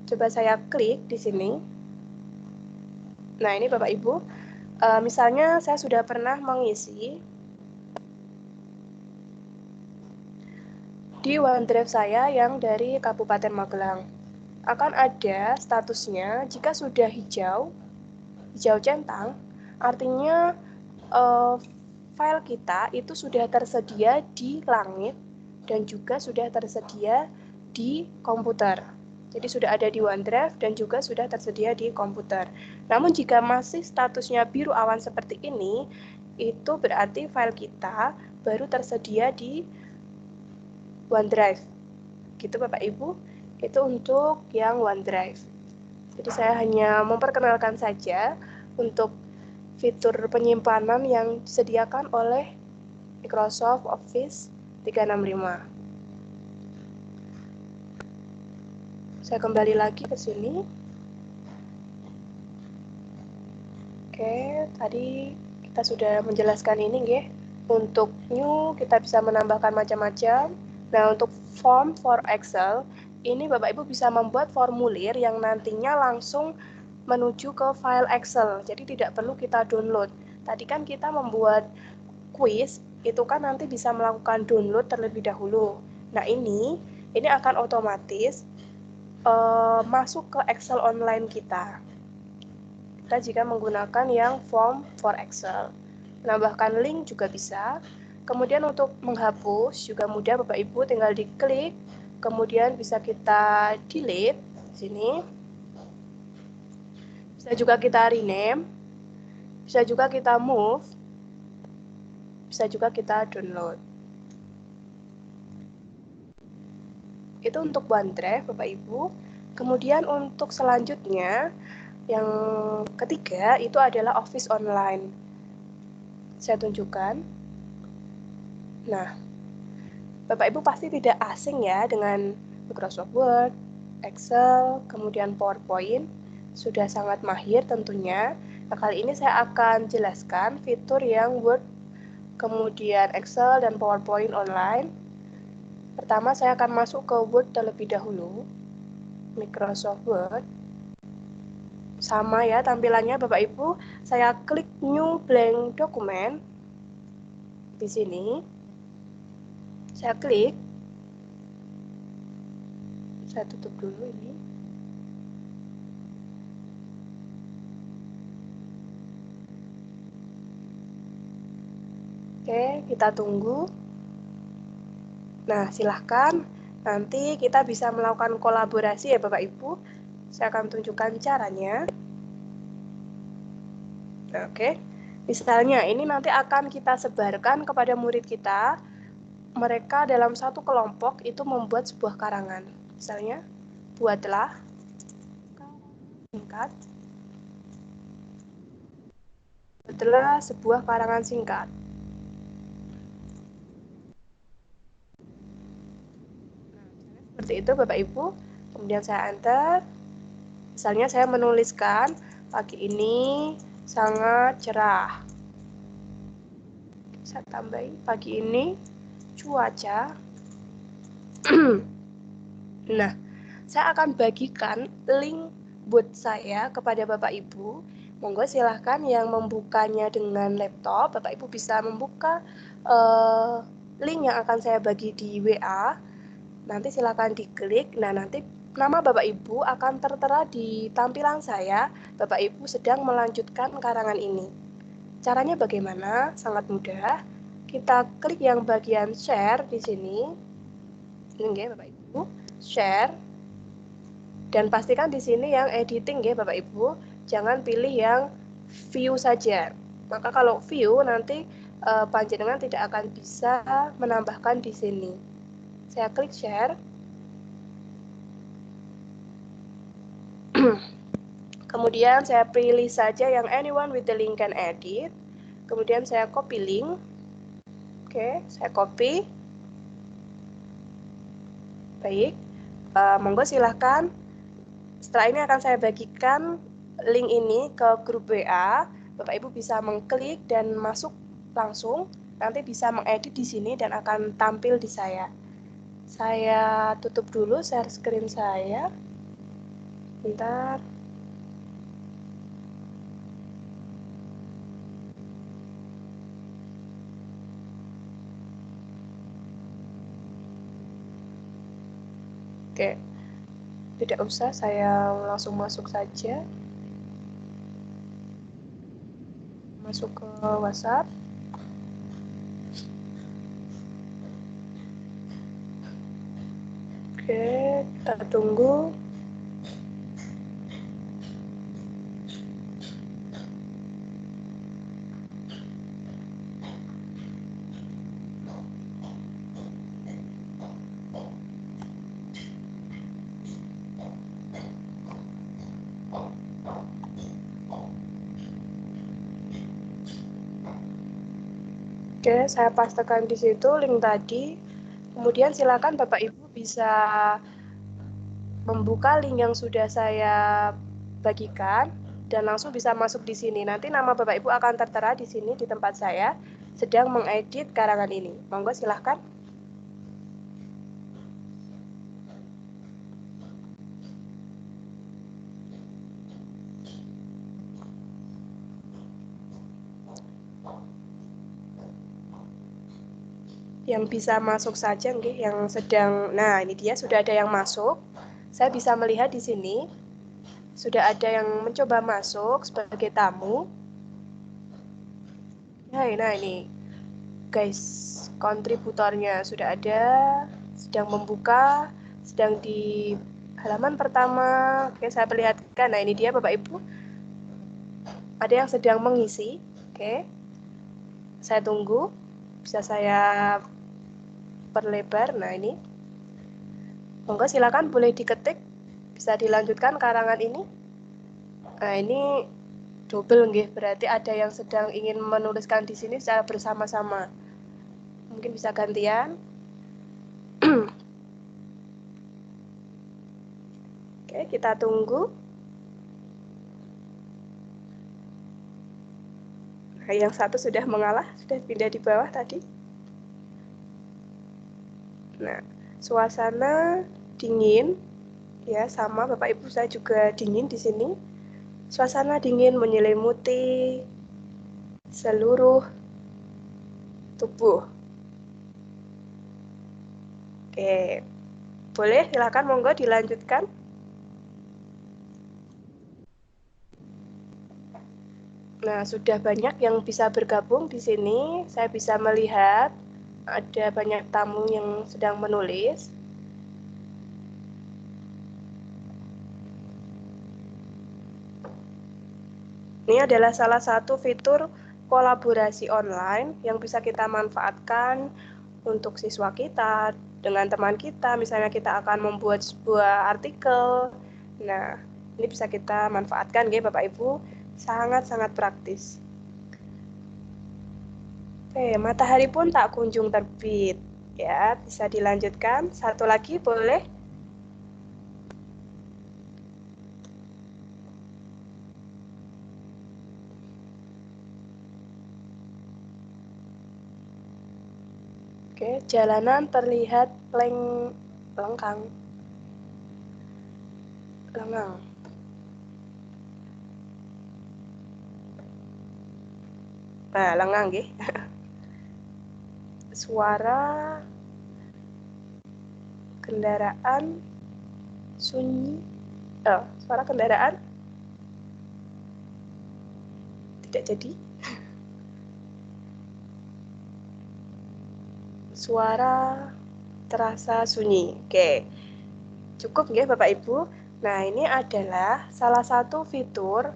Coba saya klik di sini. Nah, ini Bapak Ibu, misalnya saya sudah pernah mengisi di OneDrive saya yang dari Kabupaten Magelang. Akan ada statusnya jika sudah hijau centang, artinya file kita itu sudah tersedia di langit dan juga sudah tersedia di komputer. Jadi sudah ada di OneDrive dan juga sudah tersedia di komputer. Namun jika masih statusnya biru awan seperti ini, itu berarti file kita baru tersedia di OneDrive. Gitu Bapak Ibu, itu untuk yang OneDrive. Jadi saya hanya memperkenalkan saja untuk fitur penyimpanan yang disediakan oleh Microsoft Office 365. Saya kembali lagi ke sini. Oke, tadi kita sudah menjelaskan ini nggih. Untuk new kita bisa menambahkan macam-macam. Nah, untuk form for Excel, ini Bapak Ibu bisa membuat formulir yang nantinya langsung menuju ke file Excel. Jadi tidak perlu kita download. Tadi kan kita membuat quiz, itu kan nanti bisa melakukan download terlebih dahulu. Nah, ini akan otomatis masuk ke Excel online kita. Kita jika menggunakan yang form for Excel. Menambahkan link juga bisa. Kemudian untuk menghapus juga mudah Bapak Ibu, tinggal diklik, kemudian bisa kita delete di sini. Bisa juga kita rename, bisa juga kita move, bisa juga kita download. Itu untuk OneDrive Bapak Ibu. Kemudian untuk selanjutnya, yang ketiga itu adalah Office Online. Saya tunjukkan. Nah, Bapak Ibu pasti tidak asing ya dengan Microsoft Word, Excel, kemudian PowerPoint, sudah sangat mahir tentunya. Nah, kali ini saya akan jelaskan fitur yang Word, kemudian Excel, dan PowerPoint online. Pertama, saya akan masuk ke Word terlebih dahulu. Microsoft Word. Sama ya tampilannya Bapak Ibu. Saya klik New Blank Document. Di sini. Saya klik. Saya tutup dulu ini. Oke, kita tunggu. Nah, silahkan. Nanti kita bisa melakukan kolaborasi ya Bapak Ibu. Saya akan tunjukkan caranya. Oke. Misalnya, ini nanti akan kita sebarkan kepada murid kita. Mereka dalam satu kelompok itu membuat sebuah karangan. Misalnya, buatlah singkat. Buatlah sebuah karangan singkat. Seperti itu Bapak Ibu. Kemudian saya enter. Misalnya saya menuliskan pagi ini sangat cerah. Saya tambahin pagi ini cuaca. Nah, saya akan bagikan link buat saya kepada Bapak Ibu. Monggo silahkan yang membukanya dengan laptop. Bapak Ibu bisa membuka link yang akan saya bagi di WA. Nanti silahkan diklik. Nah, nanti nama Bapak Ibu akan tertera di tampilan saya. Bapak Ibu sedang melanjutkan karangan ini. Caranya bagaimana? Sangat mudah. Kita klik yang bagian share di sini. Ini ya Bapak Ibu, share. Dan pastikan di sini yang editing ya Bapak Ibu. Jangan pilih yang view saja. Maka kalau view nanti panjenengan tidak akan bisa menambahkan di sini. Saya klik share. Kemudian saya pilih saja yang anyone with the link can edit. Kemudian saya copy link. Oke, saya copy. Baik, monggo silahkan. Setelah ini akan saya bagikan link ini ke grup WA. Bapak Ibu bisa mengklik dan masuk langsung. Nanti bisa mengedit di sini dan akan tampil di saya. Saya tutup dulu share screen saya. Bentar. Oke, tidak usah, saya langsung masuk saja. Masuk ke WhatsApp. Oke, kita tunggu. Oke, saya pastekan di situ link tadi. Kemudian silakan Bapak Ibu bisa membuka link yang sudah saya bagikan dan langsung bisa masuk di sini. Nanti nama Bapak Ibu akan tertera di sini di tempat saya sedang mengedit karangan ini. Monggo silahkan. Yang bisa masuk saja, yang sedang. Nah, ini dia sudah ada yang masuk. Saya bisa melihat di sini sudah ada yang mencoba masuk sebagai tamu. Nah, ini guys, kontributornya sudah ada, sedang membuka, sedang di halaman pertama. Oke, saya perlihatkan. Nah, ini dia Bapak Ibu. Ada yang sedang mengisi. Oke. Saya tunggu. Bisa saya perlebar. Nah, ini. Monggo silakan boleh diketik. Bisa dilanjutkan karangan ini. Nah, ini double nggih, berarti ada yang sedang ingin menuliskan di sini secara bersama-sama. Mungkin bisa gantian. Oke, kita tunggu. Nah, yang satu sudah mengalah, sudah pindah di bawah tadi. Nah, suasana dingin, ya sama Bapak Ibu saya juga dingin di sini. Suasana dingin menyelimuti seluruh tubuh. Oke, boleh silakan monggo dilanjutkan. Nah, sudah banyak yang bisa bergabung di sini. Saya bisa melihat ada banyak tamu yang sedang menulis. Ini adalah salah satu fitur kolaborasi online yang bisa kita manfaatkan untuk siswa kita, dengan teman kita. Misalnya kita akan membuat sebuah artikel. Nah, ini bisa kita manfaatkan ya Bapak Ibu. Sangat-sangat praktis. Oke, matahari pun tak kunjung terbit. Ya, bisa dilanjutkan. Satu lagi boleh? Oke, jalanan terlihat lengang. Nah, lengang nggih. Suara kendaraan sunyi. Suara kendaraan tidak jadi. Suara terasa sunyi. Oke. Cukup nggih Bapak Ibu. Nah, ini adalah salah satu fitur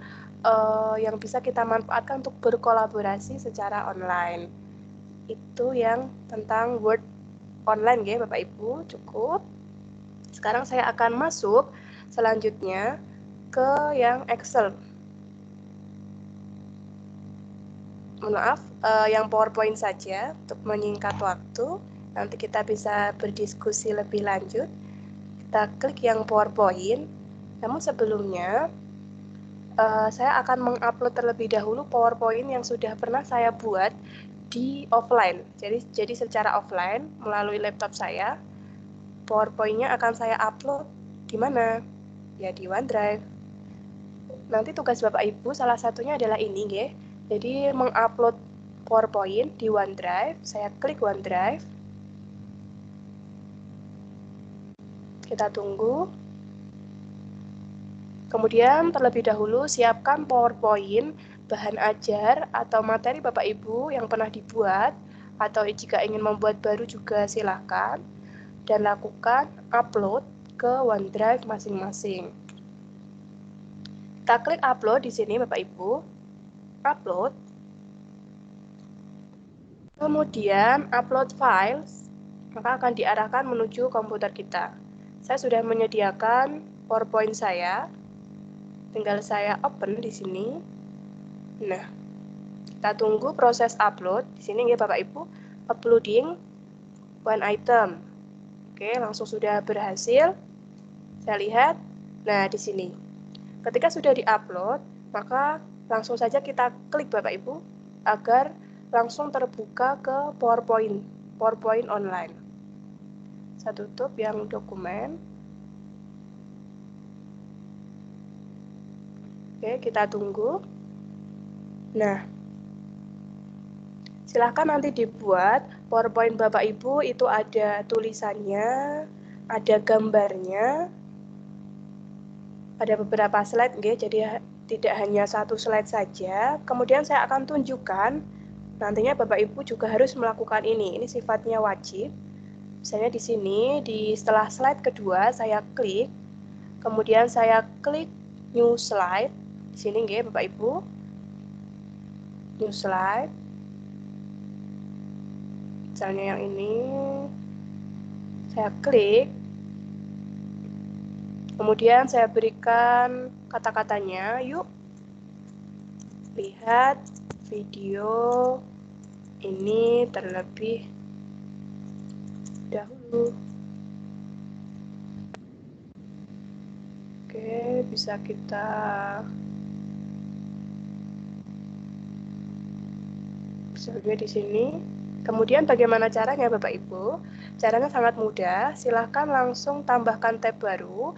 yang bisa kita manfaatkan untuk berkolaborasi secara online. Itu yang tentang Word online nggih Bapak Ibu. Cukup. Sekarang saya akan masuk selanjutnya ke yang Excel. Mohon maaf, yang PowerPoint saja untuk menyingkat waktu. Nanti kita bisa berdiskusi lebih lanjut. Kita klik yang PowerPoint. Namun sebelumnya, saya akan mengupload terlebih dahulu PowerPoint yang sudah pernah saya buat di offline. Jadi secara offline melalui laptop saya. PowerPoint-nya akan saya upload di mana? Ya di OneDrive. Nanti tugas Bapak Ibu salah satunya adalah ini, nggih. Jadi mengupload PowerPoint di OneDrive. Saya klik OneDrive. Kita tunggu. Kemudian terlebih dahulu siapkan PowerPoint, bahan ajar atau materi Bapak Ibu yang pernah dibuat, atau jika ingin membuat baru juga silakan. Dan lakukan upload ke OneDrive masing-masing. Kita klik upload di sini Bapak Ibu. Upload. Kemudian upload files, maka akan diarahkan menuju komputer kita. Saya sudah menyediakan PowerPoint saya. Tinggal saya open di sini. Nah, kita tunggu proses upload. Di sini ya Bapak Ibu, uploading one item. Oke, langsung sudah berhasil. Saya lihat. Nah, di sini. Ketika sudah diupload, maka langsung saja kita klik Bapak Ibu agar langsung terbuka ke PowerPoint online. Saya tutup yang dokumen. Oke, kita tunggu. Nah, silahkan nanti dibuat PowerPoint Bapak Ibu, itu ada tulisannya, ada gambarnya, ada beberapa slide, jadi tidak hanya satu slide saja. Kemudian saya akan tunjukkan, nantinya Bapak Ibu juga harus melakukan ini sifatnya wajib. Misalnya di sini, setelah slide kedua, saya klik, kemudian saya klik New Slide, di sini Bapak Ibu, New Slide. Misalnya yang ini, saya klik, kemudian saya berikan kata-katanya, yuk lihat video ini terlebih dahulu. Oke, bisa kita survei di sini. Kemudian bagaimana caranya Bapak Ibu? Caranya sangat mudah, silahkan langsung tambahkan tab baru.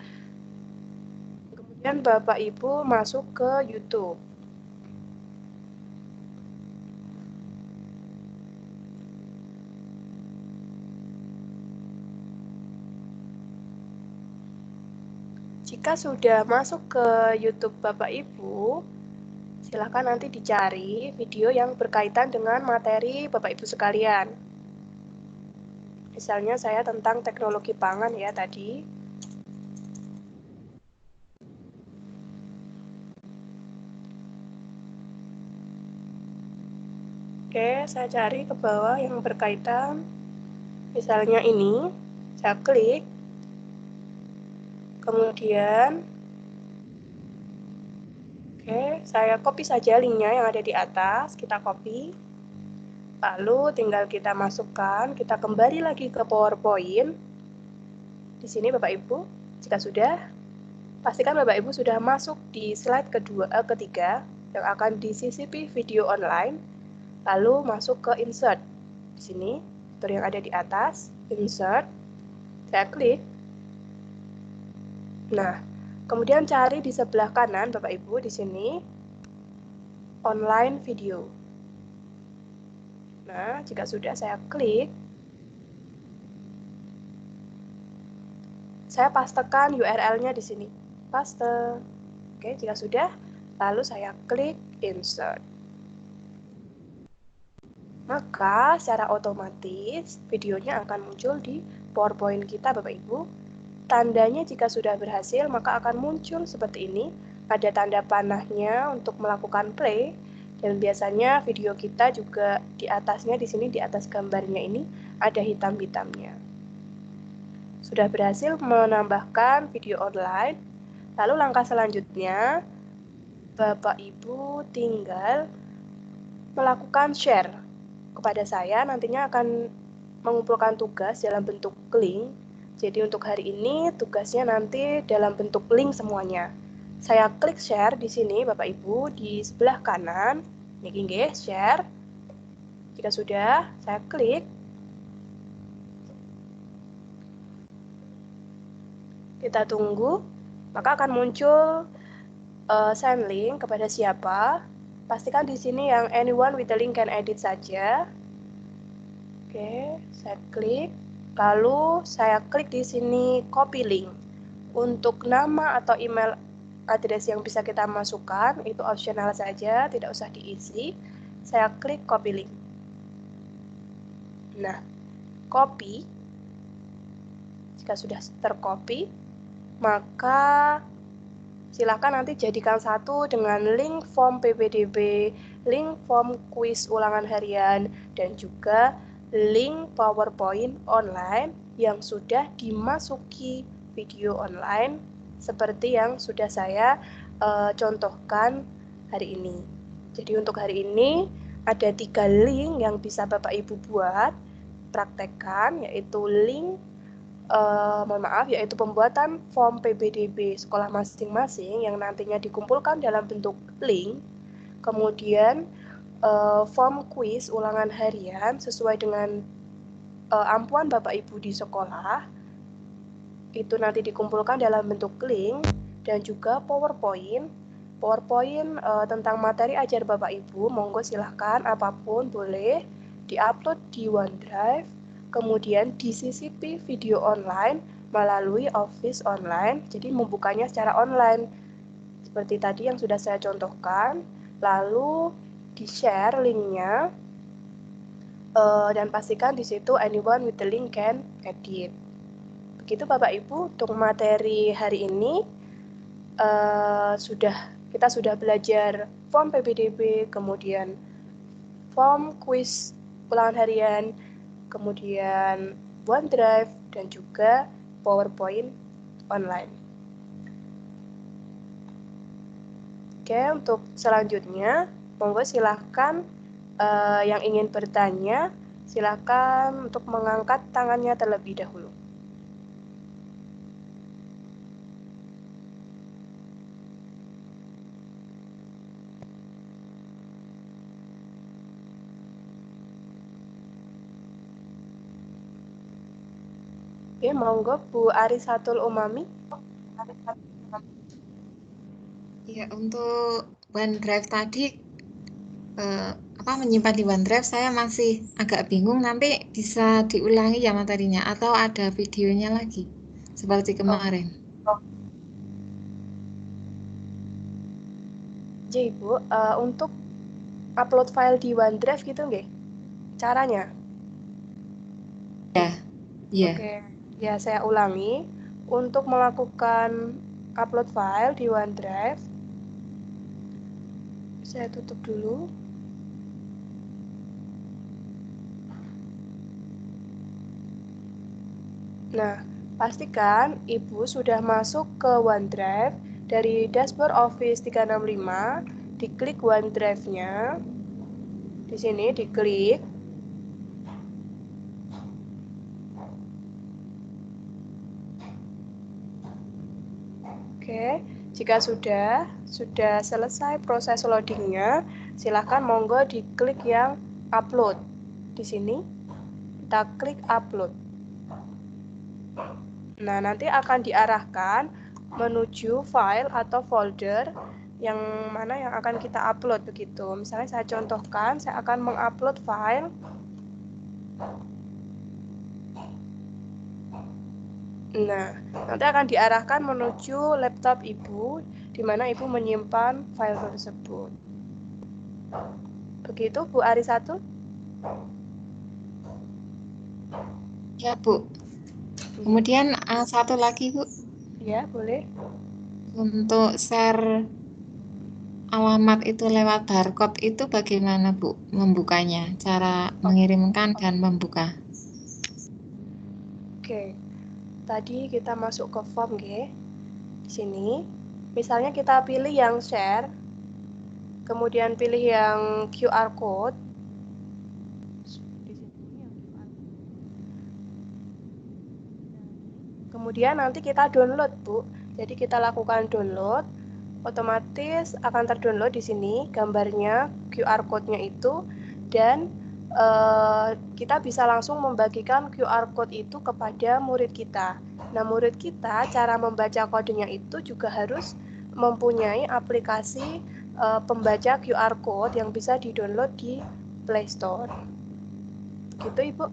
Kemudian Bapak Ibu masuk ke YouTube. Jika sudah masuk ke YouTube Bapak Ibu, silakan nanti dicari video yang berkaitan dengan materi Bapak Ibu sekalian. Misalnya saya tentang teknologi pangan ya tadi. Oke, saya cari ke bawah yang berkaitan. Misalnya ini, saya klik. Kemudian, oke, saya copy saja linknya yang ada di atas, kita copy. Lalu tinggal kita masukkan, kita kembali lagi ke PowerPoint. Di sini Bapak Ibu, jika sudah, pastikan Bapak Ibu sudah masuk di slide ketiga yang akan disisipi video online. Lalu masuk ke insert. Di sini, fitur yang ada di atas, insert. Saya klik. Nah, kemudian cari di sebelah kanan Bapak Ibu di sini online video. Nah, jika sudah saya klik, saya pastekan URL-nya di sini. Paste. Oke, jika sudah, lalu saya klik insert. Maka secara otomatis videonya akan muncul di PowerPoint kita Bapak Ibu. Tandanya jika sudah berhasil maka akan muncul seperti ini. Ada tanda panahnya untuk melakukan play dan biasanya video kita juga di atasnya di sini di atas gambarnya ini ada hitam-hitamnya. Sudah berhasil menambahkan video online. Lalu langkah selanjutnya Bapak Ibu tinggal melakukan share kepada saya, nantinya akan mengumpulkan tugas dalam bentuk link. Jadi untuk hari ini tugasnya nanti dalam bentuk link semuanya. Saya klik share di sini Bapak Ibu di sebelah kanan. Niki nggih, share. Jika sudah, saya klik. Kita tunggu, maka akan muncul send link kepada siapa. Pastikan di sini yang anyone with the link can edit saja. Oke, saya klik. Lalu saya klik di sini copy link. Untuk nama atau email address yang bisa kita masukkan itu optional saja, tidak usah diisi. Saya klik copy link. Nah, copy. Jika sudah tercopy, maka silakan nanti jadikan satu dengan link form PPDB, link form kuis ulangan harian, dan juga link PowerPoint online yang sudah dimasuki video online seperti yang sudah saya contohkan hari ini. Jadi untuk hari ini ada 3 link yang bisa Bapak Ibu buat praktekkan, yaitu link yaitu pembuatan form PPDB sekolah masing-masing yang nantinya dikumpulkan dalam bentuk link, kemudian form kuis ulangan harian sesuai dengan ampuan Bapak Ibu di sekolah, itu nanti dikumpulkan dalam bentuk link, dan juga PowerPoint tentang materi ajar Bapak Ibu, monggo silahkan apapun boleh diupload di OneDrive, kemudian disisipi video online melalui Office Online, jadi membukanya secara online, seperti tadi yang sudah saya contohkan, lalu di-share linknya, dan pastikan di situ anyone with the link can edit. Begitu Bapak Ibu, untuk materi hari ini kita sudah belajar form PPDB, kemudian form kuis ulangan harian, kemudian OneDrive, dan juga PowerPoint online. Oke, untuk selanjutnya, monggo silahkan yang ingin bertanya, silakan untuk mengangkat tangannya terlebih dahulu. Oke, monggo Bu Arisatul Umami. Ya, untuk OneDrive tadi menyimpan di OneDrive saya masih agak bingung, nanti bisa diulangi ya materinya atau ada videonya lagi seperti kemarin. Jadi Bu, untuk upload file di OneDrive gitu nggih? Caranya? Ya. Oke, ya saya ulangi. Untuk melakukan upload file di OneDrive, saya tutup dulu. Nah, pastikan Ibu sudah masuk ke OneDrive dari dashboard Office 365, diklik OneDrive-nya. Di sini diklik. Oke, jika sudah selesai proses loadingnya, silahkan monggo diklik yang upload. Di sini kita klik upload. Nah, nanti akan diarahkan menuju file atau folder yang mana yang akan kita upload begitu. Misalnya saya contohkan, saya akan mengupload file. Nah, nanti akan diarahkan menuju laptop Ibu, di mana Ibu menyimpan file tersebut. Begitu, Bu Arisatul? Ya, Bu. Kemudian satu lagi, Bu. Ya, boleh. Untuk share alamat itu lewat barcode itu bagaimana, Bu, membukanya? Cara mengirimkan dan membuka. Oke. Tadi kita masuk ke form G. Di sini, misalnya kita pilih yang share, kemudian pilih yang QR code. Kemudian nanti kita download, Bu. Jadi kita lakukan download, otomatis akan terdownload di sini gambarnya, QR code-nya itu, dan kita bisa langsung membagikan QR code itu kepada murid kita. Nah, murid kita cara membaca kodenya itu juga harus mempunyai aplikasi pembaca QR code yang bisa di-download di Play Store. Begitu, Ibu.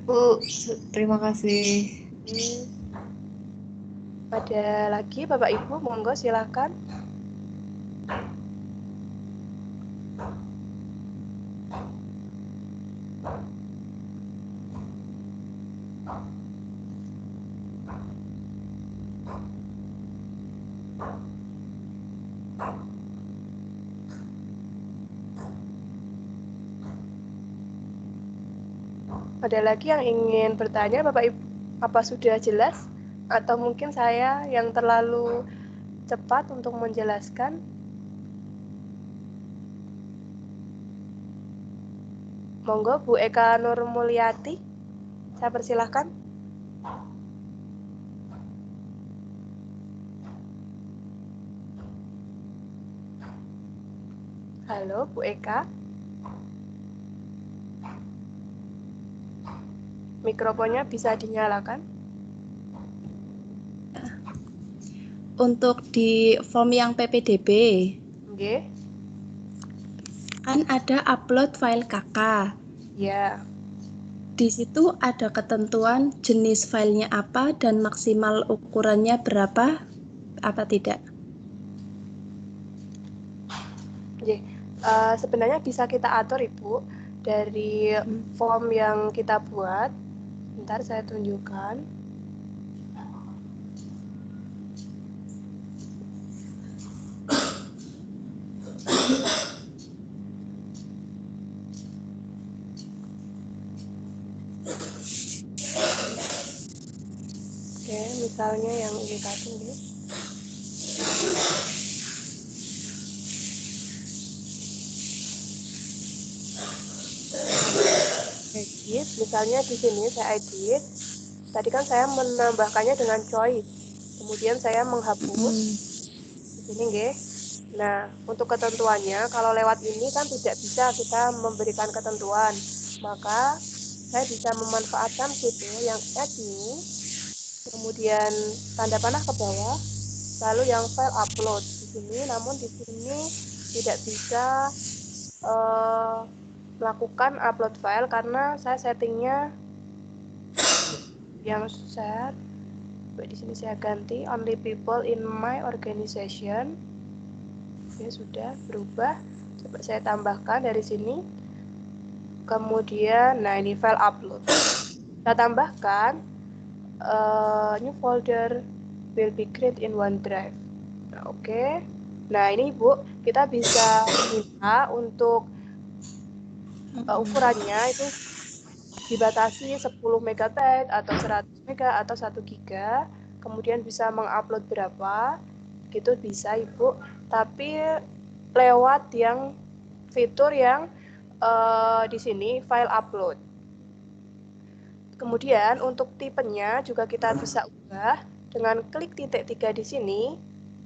Bu, terima kasih. Ada lagi Bapak Ibu, monggo silakan. Ada lagi yang ingin bertanya Bapak Ibu? Apa sudah jelas? Atau mungkin saya yang terlalu cepat untuk menjelaskan? Monggo Bu Eka Nur Mulyati, saya persilahkan. Halo Bu Eka. Mikrofonnya bisa dinyalakan. Untuk di form yang PPDB, Oke. kan ada upload file KK. Ya. Di situ ada ketentuan jenis filenya apa dan maksimal ukurannya berapa, apa tidak? Oke. Sebenarnya bisa kita atur Ibu dari form yang kita buat. Bentar saya tunjukkan. Oke, misalnya yang ini tadi nih. Edit, misalnya di sini saya edit. Tadi kan saya menambahkannya dengan choice. Kemudian saya menghapus. Di sini nggih. Nah, untuk ketentuannya kalau lewat ini kan tidak bisa kita memberikan ketentuan. Maka saya bisa memanfaatkan fitur yang add new, kemudian tanda panah ke bawah, lalu yang file upload di sini, namun di sini tidak bisa melakukan upload file karena saya settingnya yang set. Di sini saya ganti only people in my organization. Ya sudah berubah. Coba saya tambahkan dari sini. Kemudian, nah ini file upload. Saya tambahkan new folder will be created in OneDrive. Nah, oke. Nah ini Bu, kita bisa minta untuk ukurannya itu dibatasi 10 MB atau 100 MB atau 1 GB. Kemudian bisa mengupload berapa, gitu bisa Ibu. Tapi lewat yang fitur yang di sini file upload. Kemudian untuk tipenya juga kita bisa ubah dengan klik titik 3 di sini,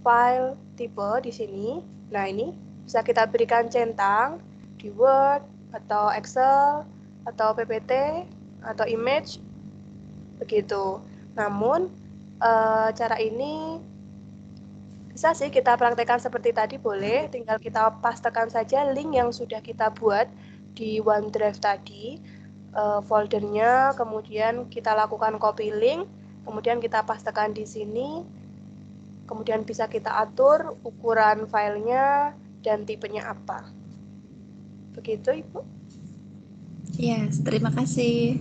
file tipe di sini. Nah ini bisa kita berikan centang di Word atau Excel atau PPT atau image begitu. Namun cara ini bisa sih kita praktekkan seperti tadi, boleh, tinggal kita pastekan saja link yang sudah kita buat di OneDrive tadi, foldernya, kemudian kita lakukan copy link, kemudian kita pastekan di sini, kemudian bisa kita atur ukuran filenya dan tipenya apa. Begitu, Ibu. Yes, terima kasih.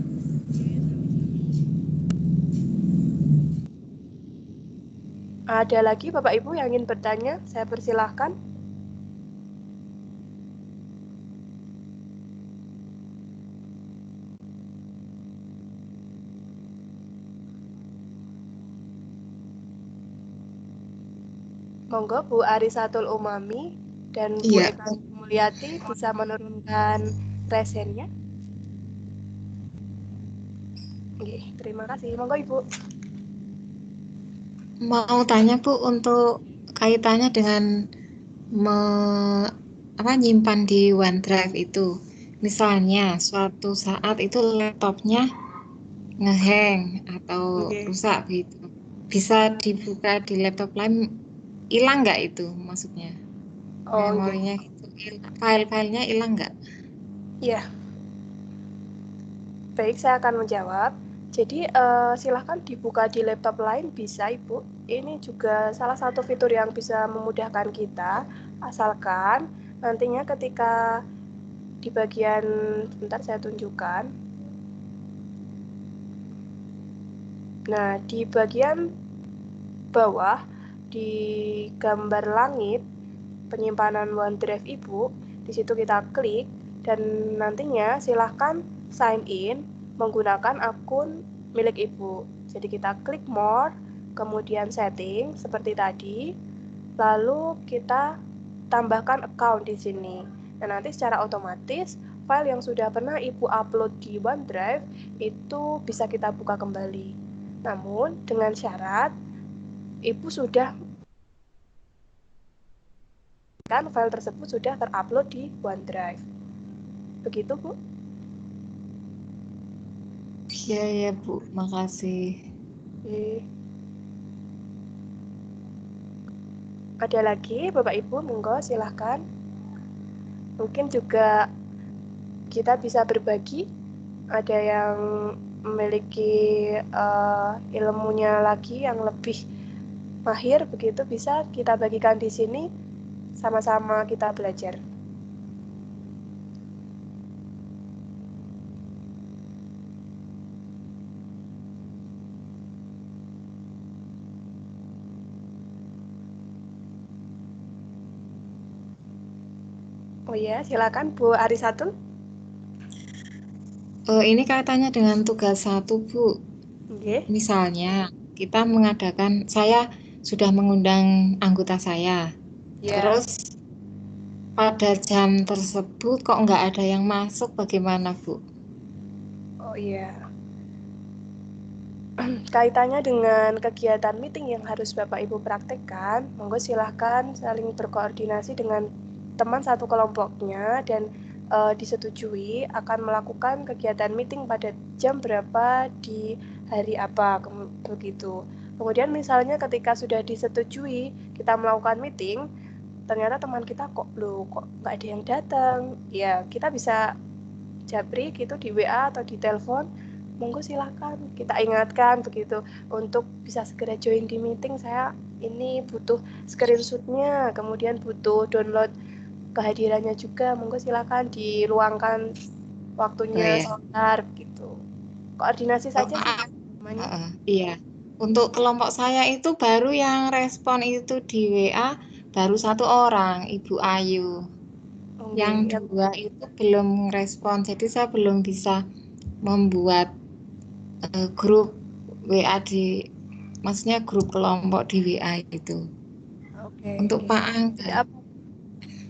Ada lagi Bapak Ibu yang ingin bertanya? Saya persilahkan. Monggo Bu Arisatul Umami dan Bu Iya. Eka Mulyati bisa menurunkan presennya. Oke, terima kasih. Monggo Ibu. Mau tanya Bu, untuk kaitannya dengan nyimpan di OneDrive itu. Misalnya suatu saat itu laptopnya ngehang atau rusak gitu. Bisa dibuka di laptop lain, hilang nggak itu maksudnya? Memorinya gitu, file-filenya hilang nggak? Iya. Baik, saya akan menjawab. Jadi silahkan dibuka di laptop lain bisa Ibu. Ini juga salah satu fitur yang bisa memudahkan kita, asalkan nantinya ketika di bagian, sebentar saya tunjukkan. Nah, di bagian bawah, di gambar langit, penyimpanan OneDrive Ibu, di situ kita klik, dan nantinya silahkan sign in menggunakan akun milik Ibu. Jadi kita klik more, kemudian setting seperti tadi, lalu kita tambahkan account di sini. Nah, nanti secara otomatis file yang sudah pernah Ibu upload di OneDrive itu bisa kita buka kembali. Namun dengan syarat Ibu sudah kan file tersebut sudah terupload di OneDrive. Begitu, Bu. Iya, ya Bu, makasih. Oke. Ada lagi, Bapak Ibu, monggo silahkan. Mungkin juga kita bisa berbagi. Ada yang memiliki ilmunya lagi yang lebih mahir, begitu bisa kita bagikan di sini, sama-sama kita belajar. Oh ya, silakan Bu Arisatul. Ini kaitannya dengan tugas 1, Bu. Oke. Misalnya kita mengadakan, saya sudah mengundang anggota saya. Ya. Terus pada jam tersebut kok nggak ada yang masuk, bagaimana Bu? Oh iya. Kaitannya dengan kegiatan meeting yang harus Bapak Ibu praktekkan, monggo silahkan saling berkoordinasi dengan teman satu kelompoknya dan disetujui akan melakukan kegiatan meeting pada jam berapa di hari apa, begitu. Kemudian misalnya ketika sudah disetujui kita melakukan meeting, ternyata teman kita kok nggak ada yang datang, ya kita bisa japri gitu di WA atau di telepon, monggo silakan kita ingatkan begitu untuk bisa segera join di meeting, saya ini butuh screenshotnya, kemudian butuh download kehadirannya juga, monggo silakan diluangkan waktunya sebentar gitu. Koordinasi saja sih namanya. Iya. Untuk kelompok saya itu baru yang respon itu di WA baru 1 orang, Ibu Ayu. Yang 2 itu belum respon, jadi saya belum bisa membuat grup WA maksudnya grup kelompok di WA itu. Untuk Pak Angga.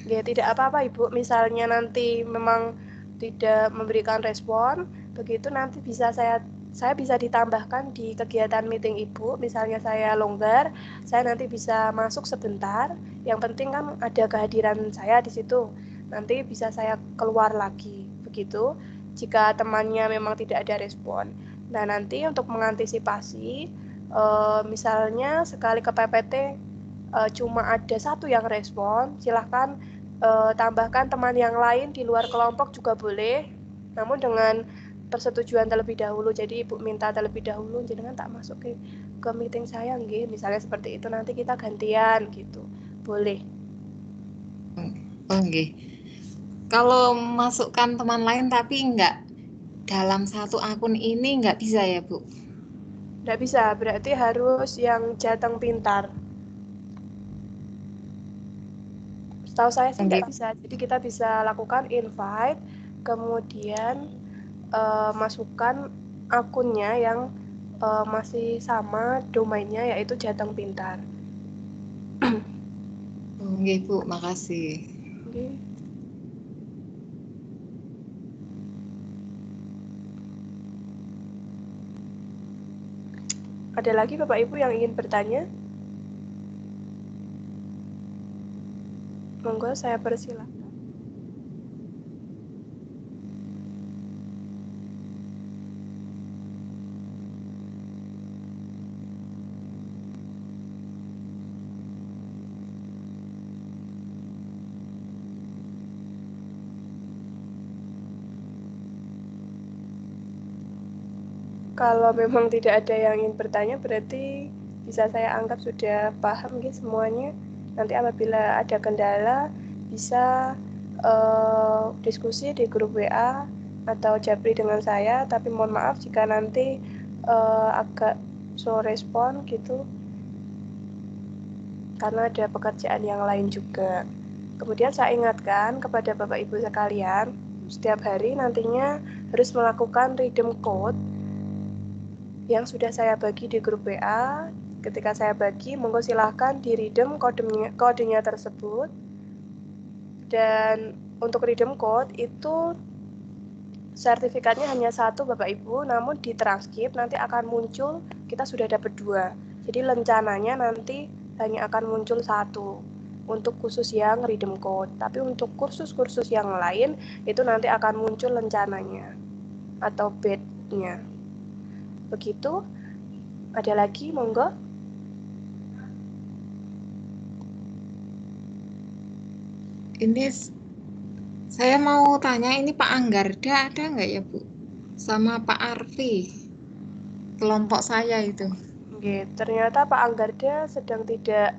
Ya, tidak apa-apa Ibu, misalnya nanti memang tidak memberikan respon, begitu nanti bisa saya bisa ditambahkan di kegiatan meeting Ibu, misalnya saya longgar, saya nanti bisa masuk sebentar, yang penting kan ada kehadiran saya di situ, nanti bisa saya keluar lagi, begitu, jika temannya memang tidak ada respon. Nah, nanti untuk mengantisipasi, misalnya sekali ke PPT, cuma ada 1 yang respon, silahkan tambahkan teman yang lain di luar kelompok juga boleh, namun dengan persetujuan terlebih dahulu. Jadi Ibu minta terlebih dahulu, jenengan tak masuk ke meeting saya nggih, misalnya seperti itu, nanti kita gantian gitu, boleh. Oh nggih. Kalau masukkan teman lain tapi enggak dalam 1 akun ini enggak bisa ya Bu? Enggak bisa, berarti harus yang Jateng Pintar. Setahu saya sih nggak bisa, jadi kita bisa lakukan invite, kemudian masukkan akunnya yang masih sama domainnya, yaitu Jateng Pintar. Oke Bu, makasih. Okay. Ada lagi Bapak Ibu yang ingin bertanya? Monggo saya persilahkan. Kalau memang tidak ada yang ingin bertanya, berarti bisa saya anggap sudah paham gitu semuanya. Nanti apabila ada kendala, bisa diskusi di grup WA atau japri dengan saya, tapi mohon maaf jika nanti agak slow respon gitu, karena ada pekerjaan yang lain juga. Kemudian saya ingatkan kepada Bapak Ibu sekalian, setiap hari nantinya harus melakukan redeem code yang sudah saya bagi di grup WA. Ketika saya bagi, monggo silahkan di-redeem kodenya tersebut. Dan untuk redeem code itu sertifikatnya hanya 1 Bapak Ibu, namun di transkrip nanti akan muncul kita sudah dapat 2. Jadi rencananya nanti hanya akan muncul 1 untuk khusus yang redeem code. Tapi untuk kursus-kursus yang lain itu nanti akan muncul rencananya atau batch-nya. Begitu. Ada lagi, monggo. Ini saya mau tanya, ini Pak Anggarda ada nggak ya Bu? Sama Pak Arfi, kelompok saya itu. Oke, ternyata Pak Anggarda sedang tidak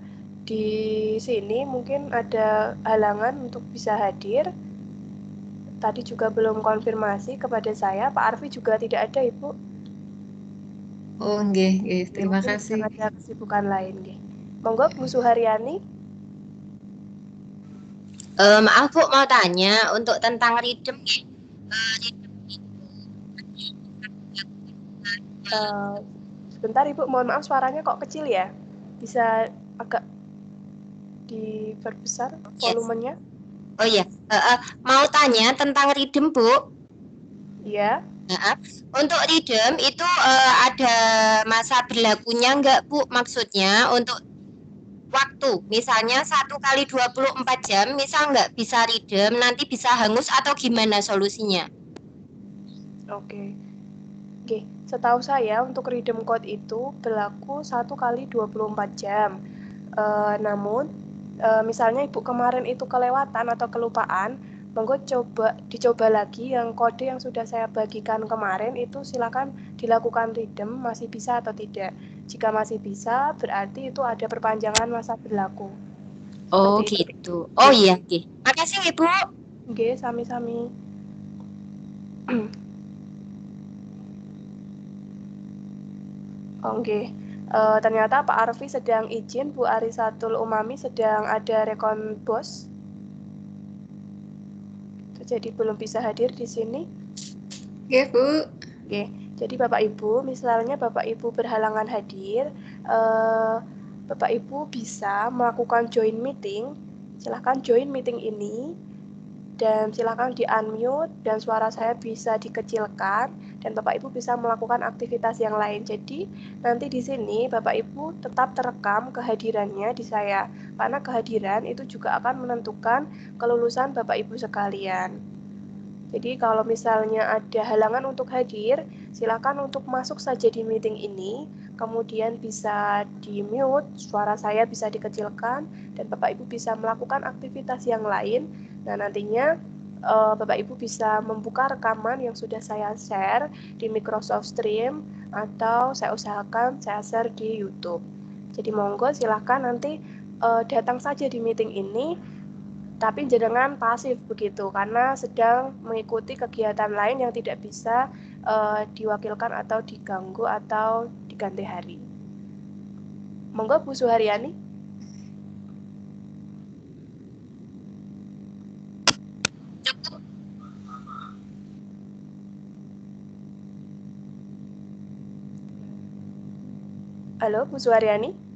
di sini, mungkin ada halangan untuk bisa hadir. Tadi juga belum konfirmasi kepada saya, Pak Arfi juga tidak ada, Ibu. Oh, nggih, terima kasih. Ada kesibukan lain, nggih. Monggo Bu Suharyani. Maaf Bu, mau tanya untuk tentang redeem. Sebentar Ibu, mohon maaf suaranya kok kecil ya. Bisa agak diperbesar volumenya. Oh iya, mau tanya tentang redeem Bu. Iya. Untuk redeem itu ada masa berlakunya nggak Bu? Maksudnya untuk waktu. Misalnya 1 kali 24 jam, misal nggak bisa redeem, nanti bisa hangus atau gimana solusinya? Oke. Oke, setahu saya untuk redeem code itu berlaku 1 kali 24 jam. Namun, misalnya Ibu kemarin itu kelewatan atau kelupaan, monggo dicoba lagi yang kode yang sudah saya bagikan kemarin itu silakan dilakukan redeem masih bisa atau tidak. Jika masih bisa, berarti itu ada perpanjangan masa berlaku. Oh Seperti itu. gitu. Oh iya, oke. Makasih Ibu. Oke, sami-sami. Oke. Ternyata Pak Arfi sedang izin, Bu Arisatul Umami sedang ada rekon bos. Jadi belum bisa hadir di sini. Oke, Bu. Oke. Jadi Bapak Ibu, misalnya Bapak Ibu berhalangan hadir, Bapak Ibu bisa melakukan join meeting. Silahkan join meeting ini dan silakan di-unmute dan suara saya bisa dikecilkan dan Bapak Ibu bisa melakukan aktivitas yang lain. Jadi nanti di sini Bapak Ibu tetap terekam kehadirannya di saya karena kehadiran itu juga akan menentukan kelulusan Bapak Ibu sekalian. Jadi kalau misalnya ada halangan untuk hadir, silakan untuk masuk saja di meeting ini, kemudian bisa di-mute, suara saya bisa dikecilkan, dan Bapak Ibu bisa melakukan aktivitas yang lain. Nah, nantinya Bapak Ibu bisa membuka rekaman yang sudah saya share di Microsoft Stream, atau saya usahakan saya share di YouTube. Jadi monggo silakan nanti datang saja di meeting ini, tapi jangan pasif begitu karena sedang mengikuti kegiatan lain yang tidak bisa diwakilkan atau diganggu atau diganti hari. Monggo Bu Suharyani. Halo Bu Suharyani.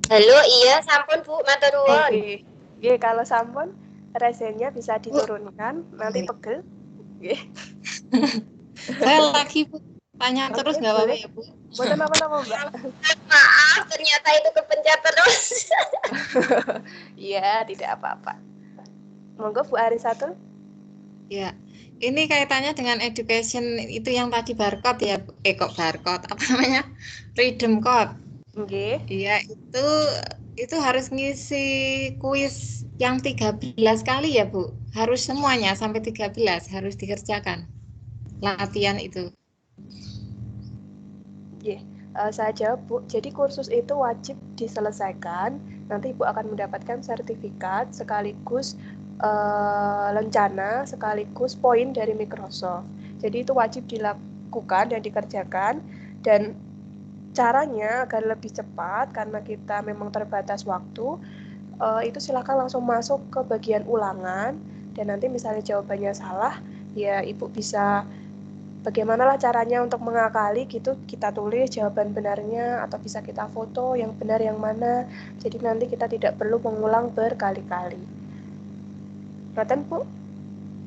Halo, iya, sampun Bu, matur nuwun. Oke, kalau sampun resennya bisa diturunkan, nanti pegel. Oke. Saya lagi, Bu. Tanya terus nggak apa-apa ya, Bu? Bukan apa-apa, Mbak. Maaf, ternyata itu kepencet terus. Iya, tidak apa-apa. Monggo Bu Arisatul. Ya, ini kaitannya dengan education itu yang tadi barcode ya, kok barcode, apa namanya? Redeem code. Oke. Iya, itu harus ngisi kuis yang 13 kali ya, Bu. Harus semuanya sampai 13 harus dikerjakan. Latihan itu. Saya jawab, Bu. Jadi kursus itu wajib diselesaikan. Nanti Ibu akan mendapatkan sertifikat sekaligus lencana, sekaligus poin dari Microsoft. Jadi itu wajib dilakukan dan dikerjakan. Dan caranya agar lebih cepat, karena kita memang terbatas waktu, itu silakan langsung masuk ke bagian ulangan. Dan nanti misalnya jawabannya salah, ya Ibu bisa bagaimanalah caranya untuk mengakali gitu, kita tulis jawaban benarnya atau bisa kita foto yang benar yang mana. Jadi nanti kita tidak perlu mengulang berkali-kali. Ngaten, Bu?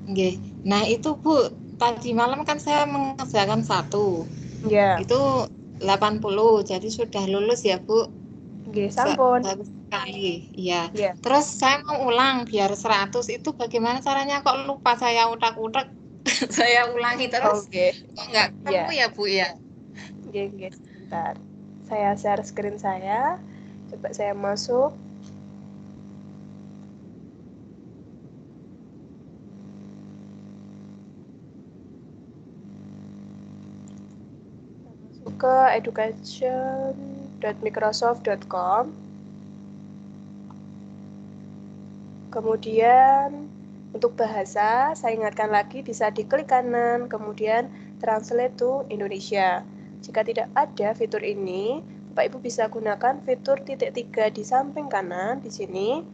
Oke. Nah, itu Bu, tadi malam kan saya mengerjakan 1. Ya. Itu 80, jadi sudah lulus ya, Bu. Oke, sampun. Bagus sekali. Iya. Ya. Terus saya mau ulang biar 100, itu bagaimana caranya? Kok lupa saya utak-utak. Saya ulangi terus. Oke. Kok nggak ketemu ya, Bu ya? Oke, sebentar. Saya share screen saya. Coba saya masuk. Masuk ke education.microsoft.com. Kemudian untuk bahasa, saya ingatkan lagi bisa diklik kanan, kemudian translate to Indonesia. Jika tidak ada fitur ini, Bapak Ibu bisa gunakan fitur titik 3 di samping kanan di sini.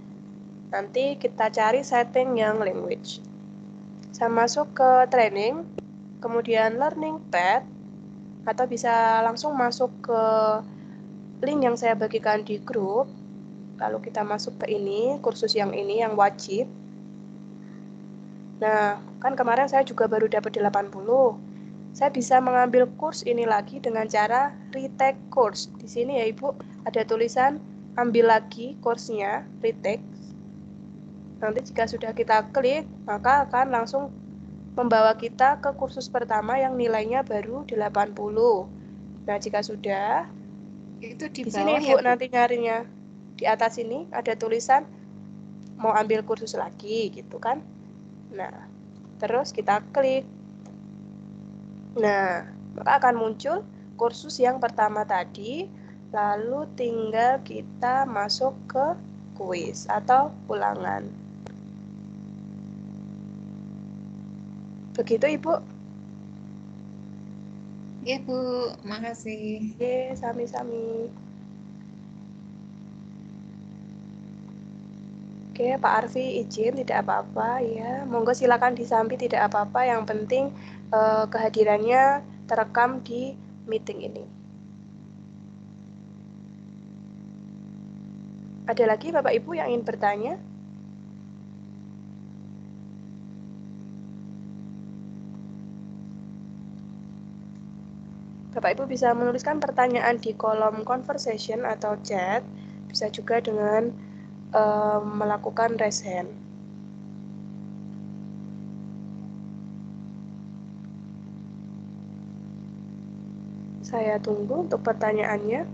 Nanti kita cari setting yang language. Saya masuk ke training, kemudian learning path, atau bisa langsung masuk ke link yang saya bagikan di grup. Lalu kita masuk ke ini, kursus yang ini yang wajib. Nah, kan kemarin saya juga baru dapat 80. Saya bisa mengambil kurs ini lagi dengan cara retake course. Di sini ya Ibu, ada tulisan ambil lagi course-nya, retake. Nanti jika sudah kita klik, maka akan langsung membawa kita ke kursus pertama yang nilainya baru 80. Nah, jika sudah, Itu di di sini bawah Bu ya, Bu? nanti nyarinya. Di atas ini ada tulisan mau ambil kursus lagi gitu kan. Nah, terus kita klik. Nah, maka akan muncul kursus yang pertama tadi, lalu tinggal kita masuk ke kuis atau ulangan. Begitu Ibu. Iya, Bu. Makasih. Oke, sami-sami. Oke, Pak Arfi izin tidak apa-apa ya. Monggo silakan disambi tidak apa-apa. Yang penting kehadirannya terekam di meeting ini. Ada lagi Bapak Ibu yang ingin bertanya? Bapak Ibu bisa menuliskan pertanyaan di kolom conversation atau chat. Bisa juga dengan melakukan raise hand. Saya tunggu untuk pertanyaannya.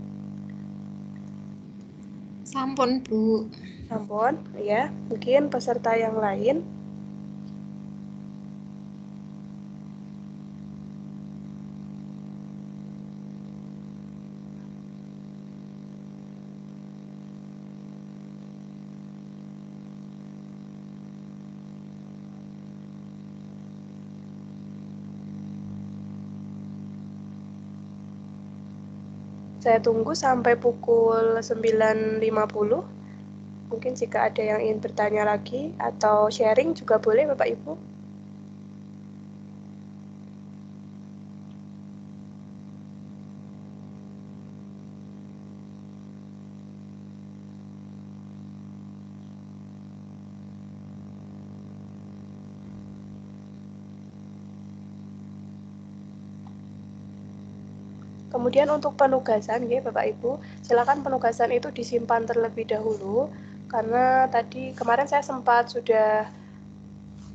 Sampun, Bu. Sampun, ya. Mungkin peserta yang lain. Saya tunggu sampai pukul 9.50. Mungkin jika ada yang ingin bertanya lagi atau sharing juga boleh Bapak Ibu. Kemudian untuk penugasan, ya Bapak Ibu, silakan penugasan itu disimpan terlebih dahulu, karena tadi kemarin saya sempat sudah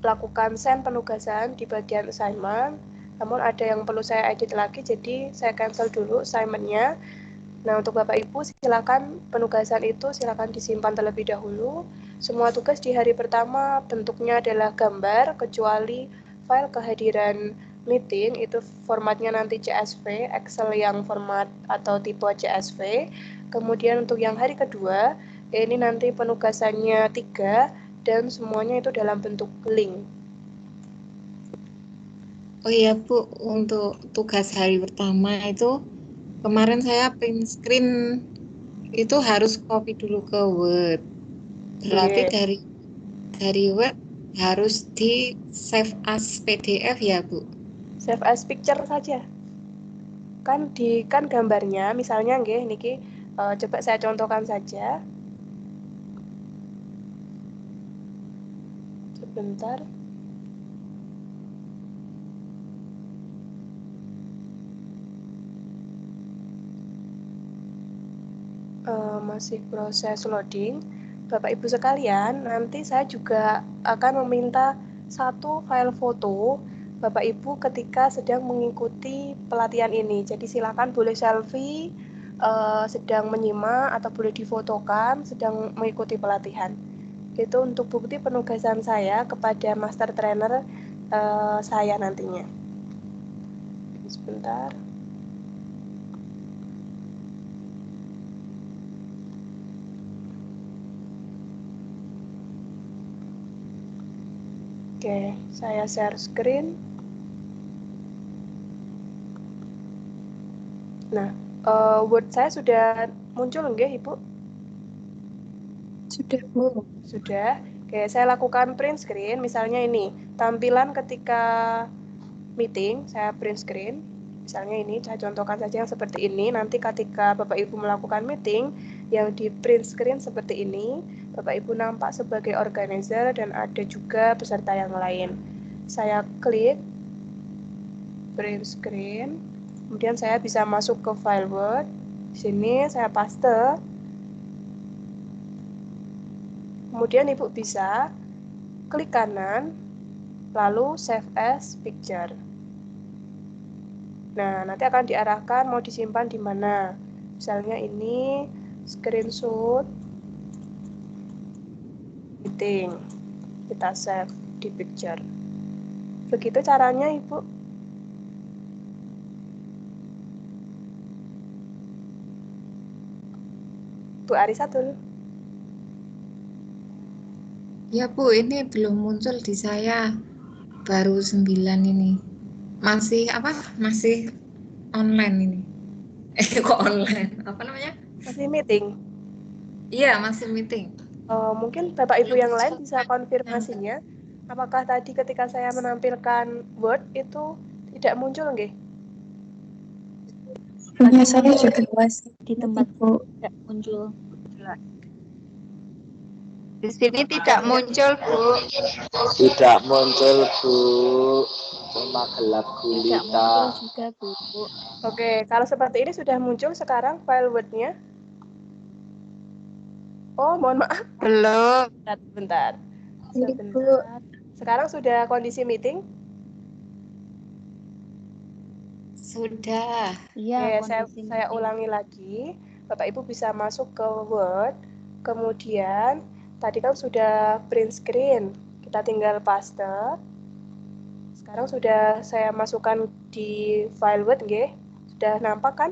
lakukan send penugasan di bagian assignment, namun ada yang perlu saya edit lagi, jadi saya cancel dulu assignment-nya. Nah, untuk Bapak Ibu, silakan penugasan itu silakan disimpan terlebih dahulu. Semua tugas di hari pertama bentuknya adalah gambar, kecuali file kehadiran meeting, itu formatnya nanti CSV, Excel yang format atau tipe CSV. Kemudian untuk yang hari kedua, ini nanti penugasannya 3, dan semuanya itu dalam bentuk link. Oh iya, Bu. Untuk tugas hari pertama itu, kemarin saya print screen itu harus copy dulu ke Word. Berarti dari Word harus di save as PDF ya, Bu? Save as picture saja. Kan gambarnya, misalnya nggih niki coba saya contohkan saja. Sebentar. Masih proses loading. Bapak Ibu sekalian, nanti saya juga akan meminta satu file foto Bapak Ibu ketika sedang mengikuti pelatihan ini. Jadi silakan boleh selfie sedang menyimak atau boleh difotokan sedang mengikuti pelatihan. Itu untuk bukti penugasan saya kepada master trainer saya nantinya. Sebentar. Oke, saya share screen. Nah, Word saya sudah muncul nggih, Ibu? Sudah, Bu. Sudah. Oke, saya lakukan print screen. Misalnya ini, tampilan ketika meeting, saya print screen. Misalnya ini, saya contohkan saja yang seperti ini. Nanti ketika Bapak Ibu melakukan meeting, yang di print screen seperti ini, Bapak Ibu nampak sebagai organizer dan ada juga peserta yang lain. Saya klik print screen, kemudian saya bisa masuk ke file Word. Di sini saya paste. Kemudian Ibu bisa klik kanan, lalu Save as Picture. Nah, nanti akan diarahkan mau disimpan di mana. Misalnya ini screenshot meeting. Kita save di picture. Begitu caranya, Ibu. Bu Arisatul. Ya Bu, ini belum muncul di saya. Baru 9 ini. Masih apa? Masih online ini. Kok online? Apa namanya? Masih meeting. Iya, masih meeting. Mungkin Bapak Ibu yang lain bisa konfirmasinya. Apakah tadi ketika saya menampilkan Word itu tidak muncul nggih? Punya saya juga masih di tempat Bu tidak muncul. Di sini tidak muncul, Bu. Tidak muncul, Bu. Cuma gelap Tidak gulita. muncul juga Bu. Oke, kalau seperti ini sudah muncul sekarang file Word-nya. Oh, mohon maaf. Belum. Bentar. Ini Bu. Sebentar. Sekarang sudah kondisi meeting? Sudah. Iya, Oke, kondisi saya meeting. ulangi lagi. Bapak Ibu bisa masuk ke Word. Kemudian tadi kan sudah print screen. Kita tinggal paste. Sekarang sudah saya masukkan di file Word, nggih. Sudah nampak kan?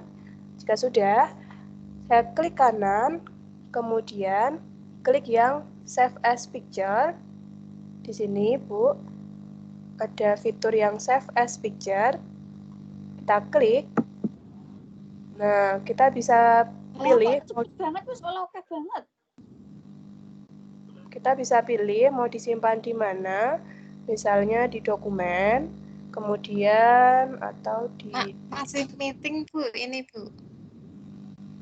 Jika sudah, saya klik kanan, kemudian klik yang Save as Picture. Di sini, Bu, ada fitur yang Save as Picture. Kita klik. Nah, kita bisa pilih. Cepet banget Mas, oke banget. Kita bisa pilih mau disimpan di mana. Misalnya di dokumen, kemudian atau di... Masih meeting Bu, ini Bu.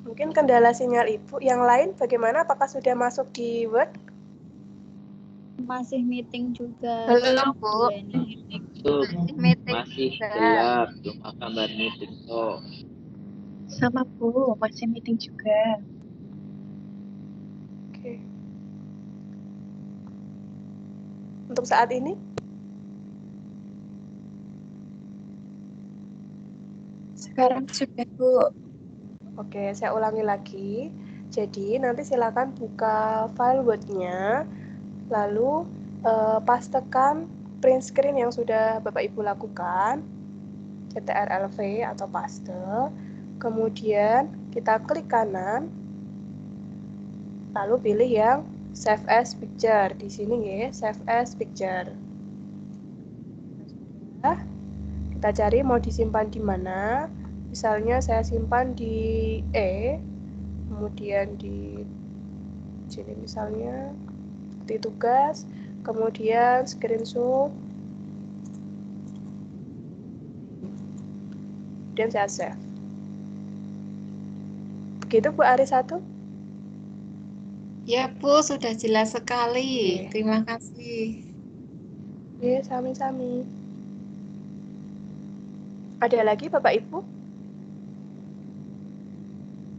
Mungkin kendala sinyal Ibu. Yang lain bagaimana? Apakah sudah masuk di Word? Masih meeting juga. Belum, Bu. Iya, ini. Tuh, Meeting masih juga. gelap. Cuma gambar meeting kok. Sama Bu, masih meeting juga. Oke. Untuk saat ini? Sekarang sudah Bu. Oke, saya ulangi lagi. Jadi, nanti silakan buka file Word-nya, lalu pastekan print screen yang sudah Bapak Ibu lakukan, CTRL-V atau paste. Kemudian kita klik kanan, lalu pilih yang Save as Picture. Di sini ya, Save as Picture. Sudah, kita cari mau disimpan di mana. Misalnya saya simpan di E, kemudian di sini misalnya di tugas, kemudian screenshot, kemudian saya save. Begitu Bu Arisatu? Ya Bu, sudah jelas sekali. Oke. Terima kasih. Oke, sami-sami. Ada lagi Bapak Ibu?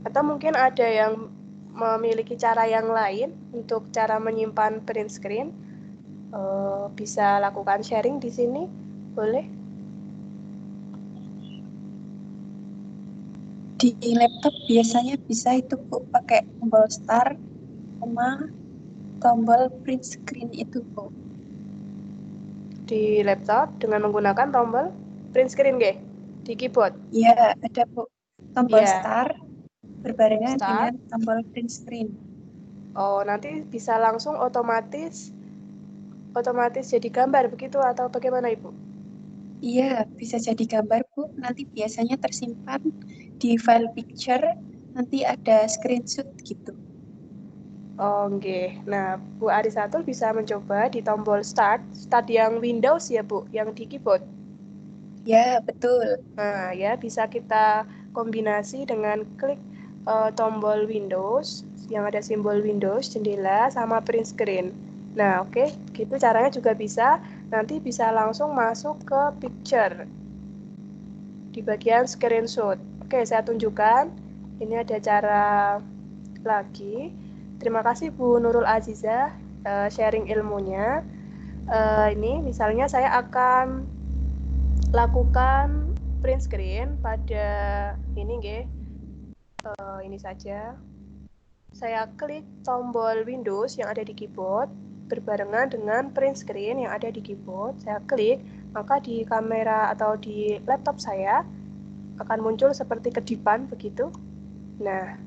Atau mungkin ada yang memiliki cara yang lain untuk cara menyimpan print screen? Bisa lakukan sharing di sini, boleh? Di laptop biasanya bisa itu Bu pakai tombol start sama tombol print screen itu Bu. Di laptop dengan menggunakan tombol print screen, nggih? Di keyboard? Iya, ada Bu. Tombol Iya. start berbarengan Start. dengan tombol print screen. Oh, nanti bisa langsung otomatis jadi gambar begitu atau bagaimana Ibu? Iya, bisa jadi gambar Bu. Nanti biasanya tersimpan di file picture, nanti ada screenshot gitu. Oh, nggih. Nah, Bu Arisatul bisa mencoba di tombol start yang Windows ya, Bu, yang di keyboard. Ya, betul. Nah, ya bisa kita kombinasi dengan klik tombol Windows yang ada simbol Windows, jendela, sama print screen. Nah, oke, gitu caranya juga bisa. Nanti bisa langsung masuk ke picture di bagian screenshot. Oke, saya tunjukkan. Ini ada cara lagi. Terima kasih Bu Nurul Azizah sharing ilmunya. Ini misalnya saya akan lakukan print screen pada ini nggih. Ini saja. Saya klik tombol Windows yang ada di keyboard berbarengan dengan print screen yang ada di keyboard. Saya klik, maka di kamera atau di laptop saya akan muncul seperti kedipan begitu. Nah,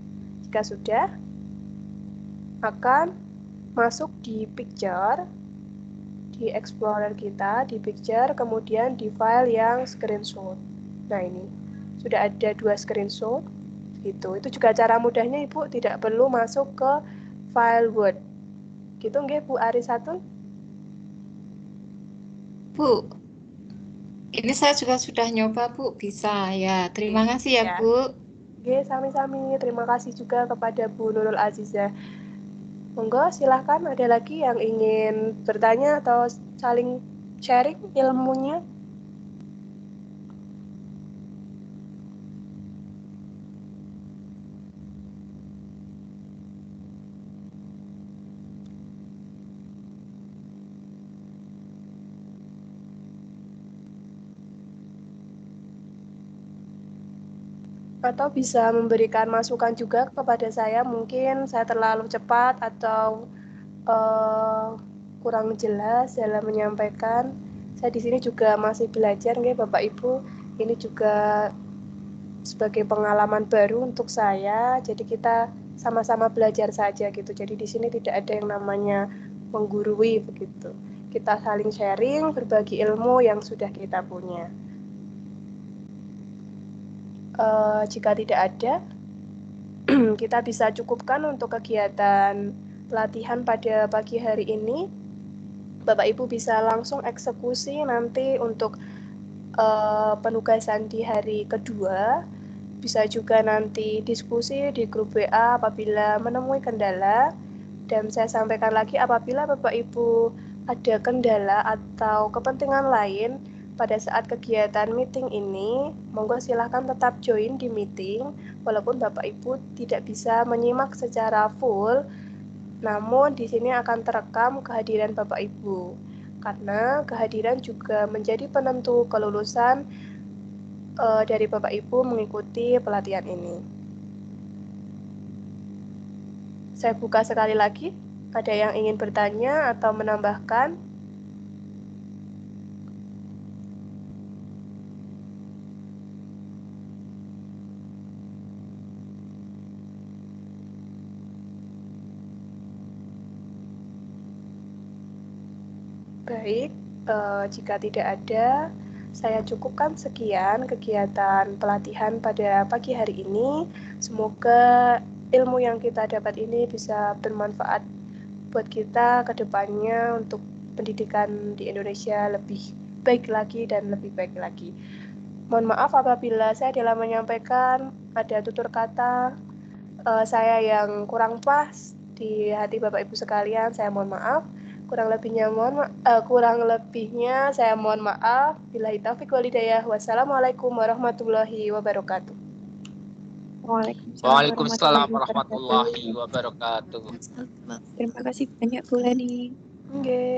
jika sudah, akan masuk di picture, di explorer kita, di picture, kemudian di file yang screenshot. Nah, ini sudah ada 2 screenshot. Gitu. Itu juga cara mudahnya Ibu, tidak perlu masuk ke file Word. Gitu nggih Bu Arisatun? Bu, ini saya juga sudah nyoba Bu, bisa ya. Terima kasih ya Bu. Oke, sami-sami. Terima kasih juga kepada Bu Nurul Azizah. Monggo silahkan, ada lagi yang ingin bertanya atau saling sharing ilmunya? Atau bisa memberikan masukan juga kepada saya, mungkin saya terlalu cepat atau kurang jelas dalam menyampaikan. Saya di sini juga masih belajar nggih Bapak Ibu. Ini juga sebagai pengalaman baru untuk saya. Jadi kita sama-sama belajar saja gitu. Jadi di sini tidak ada yang namanya menggurui begitu. Kita saling sharing, berbagi ilmu yang sudah kita punya. Jika tidak ada, kita bisa cukupkan untuk kegiatan pelatihan pada pagi hari ini. Bapak Ibu bisa langsung eksekusi nanti untuk penugasan di hari kedua. Bisa juga nanti diskusi di grup WA apabila menemui kendala. Dan saya sampaikan lagi, apabila Bapak Ibu ada kendala atau kepentingan lain pada saat kegiatan meeting ini, monggo silahkan tetap join di meeting, walaupun Bapak Ibu tidak bisa menyimak secara full, namun di sini akan terekam kehadiran Bapak Ibu, karena kehadiran juga menjadi penentu kelulusan dari Bapak Ibu mengikuti pelatihan ini. Saya buka sekali lagi, ada yang ingin bertanya atau menambahkan? Baik, jika tidak ada, saya cukupkan sekian kegiatan pelatihan pada pagi hari ini. Semoga ilmu yang kita dapat ini bisa bermanfaat buat kita ke depannya untuk pendidikan di Indonesia lebih baik lagi dan lebih baik lagi. Mohon maaf apabila saya dalam menyampaikan ada tutur kata saya yang kurang pas di hati Bapak Ibu sekalian, saya mohon maaf. Kurang lebihnya saya mohon maaf. Billahi taufiq wal hidayah. Wassalamualaikum warahmatullahi wabarakatuh. Waalaikumsalam warahmatullahi wabarakatuh. Terima kasih banyak Bu Leni. Nggih.